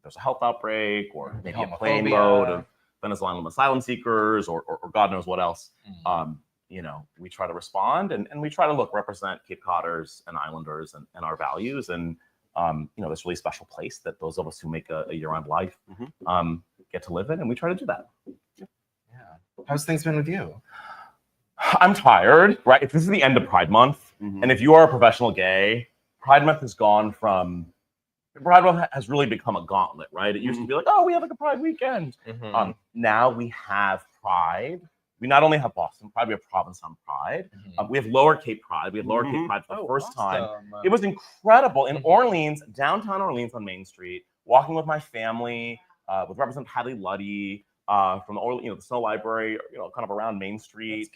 there's a health outbreak or maybe a plane load of Venezuelan asylum seekers or God knows what else, you know, we try to respond and we try to represent Cape Codders and Islanders and our values and, you know, this really special place that those of us who make a year-round life get to live in, and we try to do that. Yeah. How's things been with you? I'm tired, right? If this is the end of Pride Month, and if you are a professional gay, Pride Month has really become a gauntlet, right? It used to be like, oh, we have like a Pride weekend. Now we have Pride. We not only have Boston Pride, we have Provincetown Pride. We have Lower Cape Pride. We had Lower Cape Pride for the first time. It was incredible. In Orleans, downtown Orleans on Main Street, walking with my family, with Representative Hadley Luddy from the Snow Library, you know, kind of around Main Street.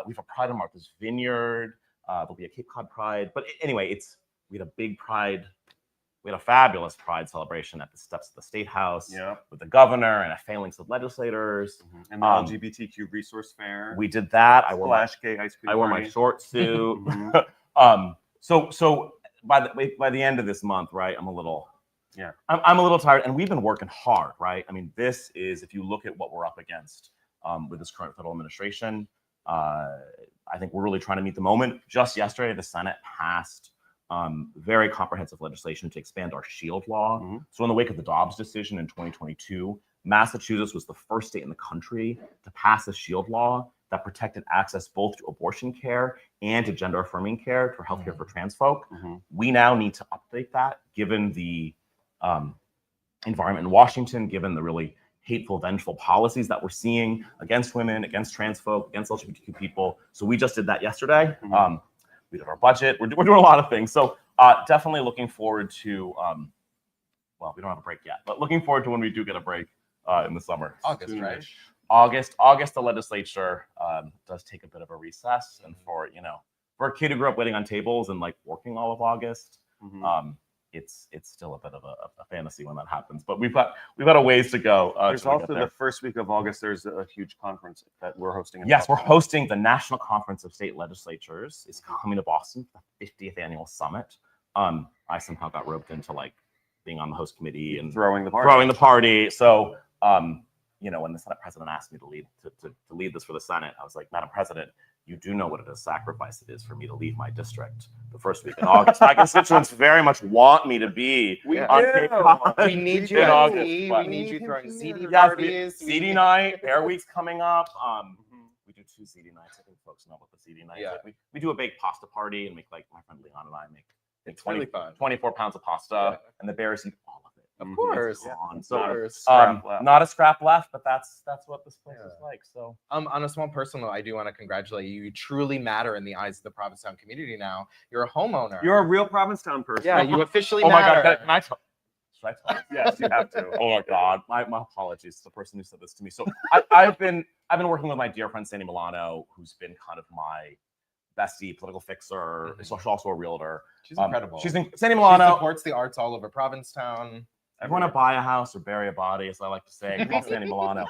We have a Pride on Martha's Vineyard. There'll be a Cape Cod Pride. But anyway, we had a big Pride. We had a fabulous Pride celebration at the steps of the State House with the governor and a phalanx of legislators. And the LGBTQ resource fair. We did that. I wore my short suit. So by the end of this month, right, I'm a little tired, and we've been working hard, right? I mean, this is, if you look at what we're up against with this current federal administration, I think we're really trying to meet the moment. Just yesterday, the Senate passed very comprehensive legislation to expand our SHIELD law. So in the wake of the Dobbs decision in 2022, Massachusetts was the first state in the country to pass a SHIELD law that protected access both to abortion care and to gender-affirming care, for healthcare for trans folk. We now need to update that, given the environment in Washington, given the really hateful, vengeful policies that we're seeing against women, against trans folk, against LGBTQ people. So we just did that yesterday. We did our budget. We're doing a lot of things. So definitely looking forward to, well, we don't have a break yet, but looking forward to when we do get a break in the summer. August, right? August, the legislature does take a bit of a recess. And for a kid who grew up waiting on tables and like working all of August, it's still a bit of a fantasy when that happens. But we've got a ways to go. There's also the first week of August. There's a huge conference that we're hosting. Yes, we're hosting the National Conference of State Legislatures. It's coming to Boston for the 50th annual summit. I somehow got roped into like being on the host committee and throwing the party. So when the Senate president asked me to lead this for the Senate, I was like, Madam President, you do know what a sacrifice it is for me to leave my district the first week in August. My constituents very much want me to be on Cape Cod. We need you in August. We need you throwing ZD parties. ZD night, Bear Week's coming up. We do 2 ZD nights. I think folks know what the ZD nights. Yeah. Like we do a big pasta party and make, like, my friend Leon and I make it's really fun. 24 pounds of pasta, and the Bears eat all of it. Of course. Not a scrap left, but that's what this place is like. So, on a small personal note, I do want to congratulate you. You truly matter in the eyes of the Provincetown community now. You're a homeowner. You're a real Provincetown person. Yeah, you officially oh matter. my God, can I tell? Should I tell? Yes, you have to. Oh my God, my apologies to the person who said this to me. So I've been working with my dear friend Sandy Milano, who's been kind of my bestie, political fixer. She's also a realtor. She's incredible. Sandy Milano. She supports the arts all over Provincetown. If you want to buy a house or bury a body, as I like to say, call Sandy Milano.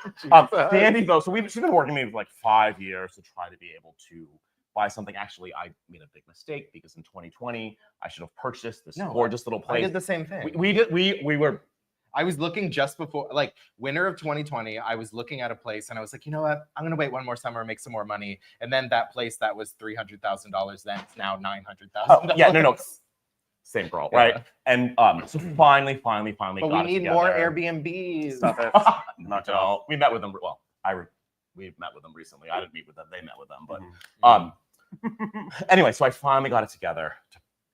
Sandy, though, so she's been working with me for like 5 years to try to be able to buy something. Actually, I made a big mistake because in 2020, I should have purchased this gorgeous little place. I did the same thing. We were I was looking just before, like winter of 2020, I was looking at a place and I was like, you know what? I'm going to wait one more summer and make some more money. And then that place that was $300,000, then it's now $900,000. Oh, yeah, no. Same girl, right? And so finally But got we it need together. more Airbnbs. Stop it. Not at all. We met with them. Well, we met with them recently. I didn't meet with them. They met with them. But anyway, so I finally got it together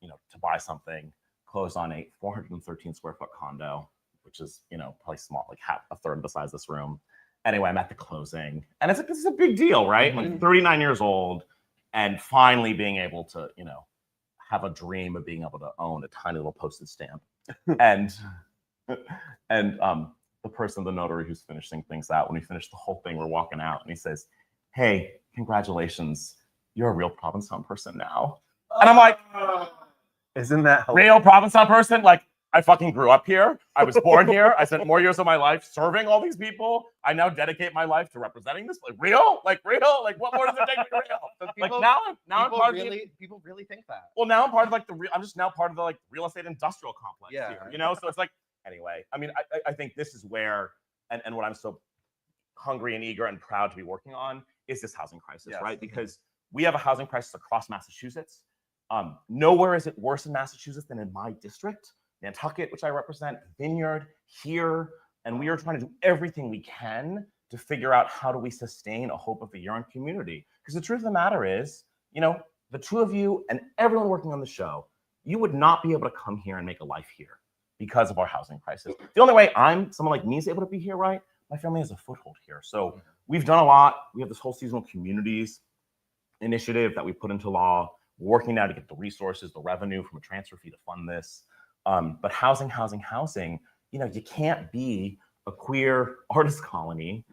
to buy something, closed on a 413 square foot condo, which is, probably small, like a third the size of this room. Anyway, I'm at the closing, and it's a big deal, right? Like 39 years old, and finally being able to, have a dream of being able to own a tiny little postage stamp. and the person, the notary who's finishing things out, when we finish the whole thing, we're walking out, and he says, "Hey, congratulations, you're a real Provincetown person now." And I'm like, isn't that real Provincetown person? Like, I fucking grew up here. I was born here. I spent more years of my life serving all these people. I now dedicate my life to representing this. Like, real? Like, what more does it take to be real? People, like, now I'm part of people really think that. Well, now I'm part of I'm just now part of the real estate industrial complex here, So it's like, anyway, I mean, I think this is where, and what I'm so hungry and eager and proud to be working on is this housing crisis, right? Because we have a housing crisis across Massachusetts. Nowhere is it worse in Massachusetts than in my district, Nantucket, which I represent, Vineyard, here, and we are trying to do everything we can to figure out how do we sustain a hope of a year-round community. Because the truth of the matter is, the two of you and everyone working on the show, you would not be able to come here and make a life here because of our housing crisis. The only way someone like me is able to be here, right? My family has a foothold here. So we've done a lot. We have this whole seasonal communities initiative that we put into law. We're working now to get the resources, the revenue from a transfer fee to fund this. But housing, you can't be a queer artist colony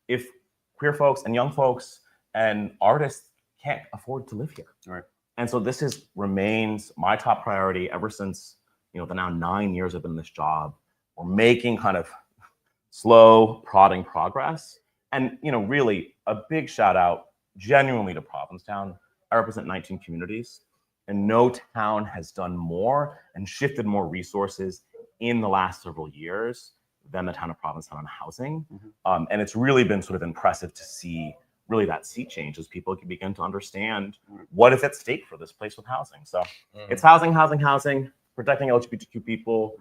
if queer folks and young folks and artists can't afford to live here. Right. And so this remains my top priority ever since, the now 9 years I've been in this job. We're making kind of slow, prodding progress. And, really a big shout out genuinely to Provincetown. I represent 19 communities. And no town has done more and shifted more resources in the last several years than the town of Provincetown on housing. And it's really been sort of impressive to see really that sea change as people can begin to understand what is at stake for this place with housing. So it's housing, protecting LGBTQ people,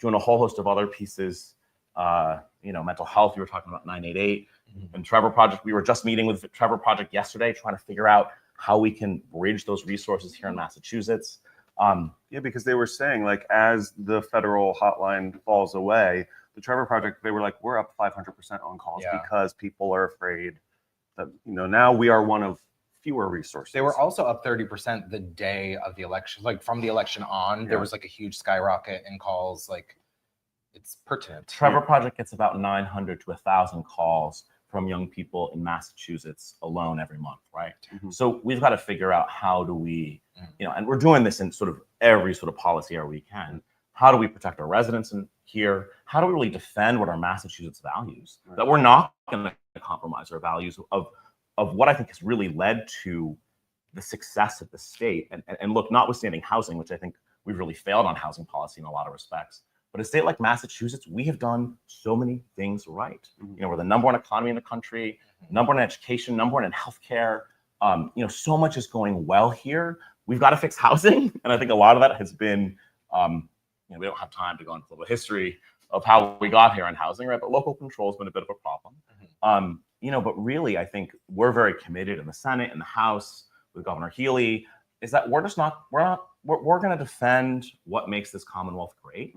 doing a whole host of other pieces, mental health. We were talking about 988 and Trevor Project. We were just meeting with the Trevor Project yesterday, trying to figure out how we can bridge those resources here in Massachusetts. Because they were saying, like, as the federal hotline falls away, the Trevor Project, they were like, we're up 500% on calls because people are afraid that, now we are one of fewer resources. They were also up 30% the day of the election. Like, from the election on, there was like a huge skyrocket in calls. Like, it's pertinent. Trevor Project gets about 900 to 1,000 calls from young people in Massachusetts alone every month, right? So we've got to figure out how do we, and we're doing this in sort of every sort of policy area we can. How do we protect our residents in here? How do we really defend what our Massachusetts values? That we're not going to compromise our values of what I think has really led to the success of the state. And look, notwithstanding housing, which I think we've really failed on housing policy in a lot of respects. But a state like Massachusetts, we have done so many things right. We're the number one economy in the country, number one in education, number one in healthcare. So much is going well here. We've got to fix housing. And I think a lot of that has been, we don't have time to go into the history of how we got here on housing, right? But local control has been a bit of a problem. But really, I think we're very committed in the Senate and the House with Governor Healy, is that we're going to defend what makes this Commonwealth great.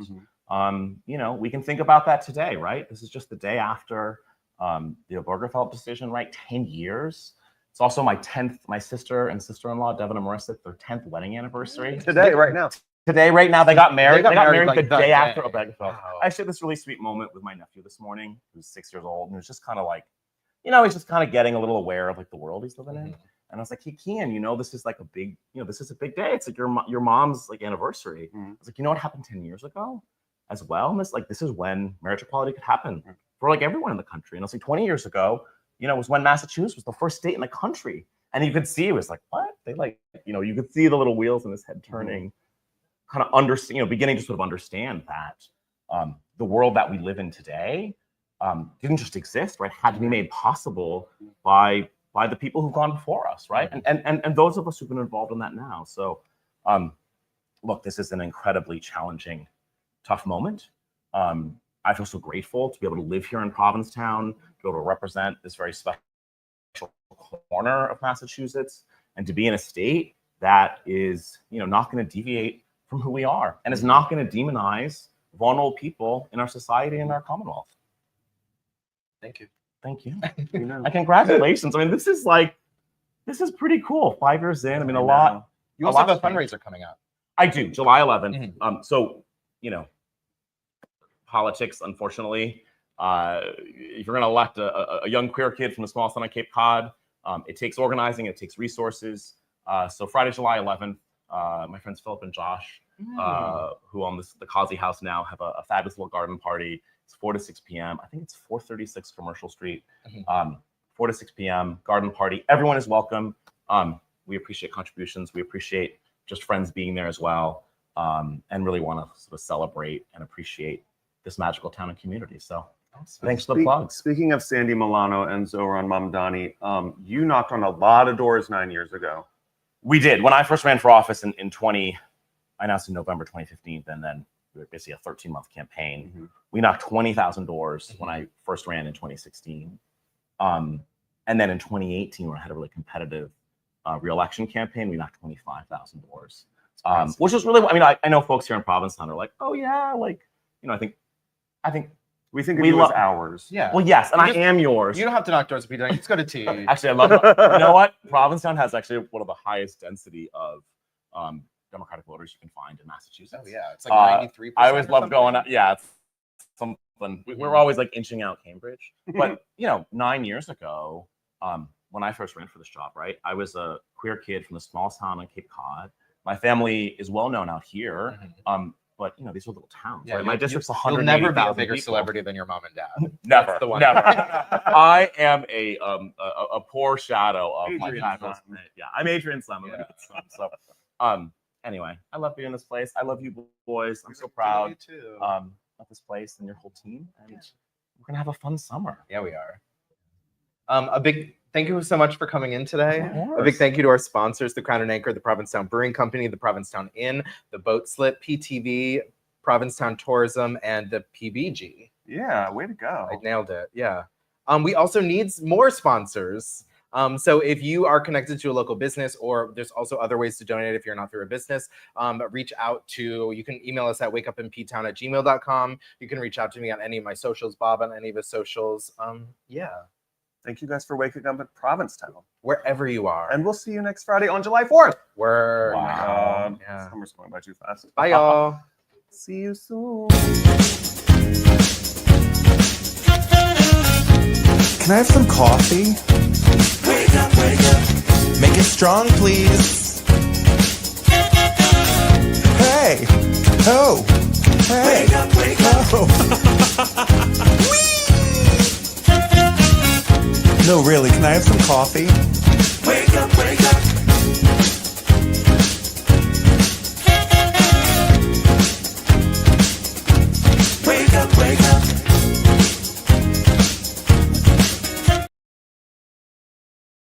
We can think about that today, right? This is just the day after the Obergefell decision, right? 10 years. It's also my sister and sister-in-law, Devin and Marissa, their 10th wedding anniversary. Today, right now. They got married. They got married like the day after day. Obergefell. Wow. I shared this really sweet moment with my nephew this morning, who's 6 years old, and it was just kind of like, he's just kind of getting a little aware of like the world he's living in. And I was like, hey, Kian, this is like a big, this is a big day. It's like your mom's like anniversary. I was like, what happened 10 years ago as well? And this is when marriage equality could happen for like everyone in the country. And I was like, 20 years ago, it was when Massachusetts was the first state in the country. And you could see, it was like, what? They you could see the little wheels in his head turning, kind of beginning to sort of understand that. the world that we live in today didn't just exist, right? Had to be made possible by the people who've gone before us, right? And those of us who've been involved in that now. So, look, this is an incredibly challenging, tough moment. I feel so grateful to be able to live here in Provincetown, to be able to represent this very special corner of Massachusetts, and to be in a state that is, not going to deviate from who we are, and is not going to demonize vulnerable people in our society and our Commonwealth. Thank you. Thank you. And congratulations. I mean, this is pretty cool. 5 years in. I mean, a lot. You also have a fundraiser coming up. I do, July 11th. So, politics, unfortunately, if you're going to elect a young queer kid from a small town on Cape Cod, it takes organizing, it takes resources. So Friday, July 11th, my friends Philip and Josh, who own the Causey House now, have a fabulous little garden party. It's 4 to 6 p.m. I think it's 436 Commercial Street. 4 to 6 p.m. garden party. Everyone is welcome. We appreciate contributions. We appreciate just friends being there as well, and really want to sort of celebrate and appreciate this magical town and community. So thanks for the plugs. Speaking of Sandy Milano and Zoran Mamdani, you knocked on a lot of doors 9 years ago. We did. When I first ran for office I announced in November 2015, and then we were basically a 13-month campaign. We knocked 20,000 doors when I first ran in 2016. And then in 2018, when I had a really competitive re-election campaign, we knocked 25,000 doors, which was really, I know folks here in Provincetown are like, oh yeah, I think we think of you as ours. Yeah. Well, yes, and I am yours. You don't have to knock doors if you don't. Just go to tea. Actually, I love it. You know what? Provincetown has actually one of the highest density of Democratic voters you can find in Massachusetts. Oh yeah, it's like 93%. I always love going out. Yeah, it's something. We're always like inching out Cambridge. But 9 years ago, when I first ran for this job, right, I was a queer kid from a small town on Cape Cod. My family is well known out here. But these are little towns. Yeah, right? My district's 180,000 You'll never be a bigger people. celebrity than your mom and dad. Never, That's the one. never. I am a poor shadow of Adrian my fabulous. Yeah, I'm Adrian Slemmer. Yeah. So, anyway, I love being in this place. I love you boys. I'm so proud of this place and your whole team, and we're gonna have a fun summer. Yeah, we are. A big thank you so much for coming in today. Of A big thank you to our sponsors, the Crown and Anchor, the Provincetown Brewing Company, the Provincetown Inn, the Boat Slip, PTV, Provincetown Tourism, and the PBG. Yeah, way to go. I nailed it. Yeah. We also need more sponsors. So if you are connected to a local business, or there's also other ways to donate if you're not through a business, reach out to, you can email us at wakeupinptown@gmail.com. You can reach out to me on any of my socials, Bob on any of his socials. Yeah. Thank you guys for waking up at Provincetown. Wherever you are. And we'll see you next Friday on July 4th. Wow. Oh my God. Yeah. Summer's going by too fast. Bye, y'all. See you soon. Can I have some coffee? Wake up, wake up. Make it strong, please. Hey! Oh! Hey! Wake up, wake up. Oh. No, really, can I have some coffee? Wake up, wake up.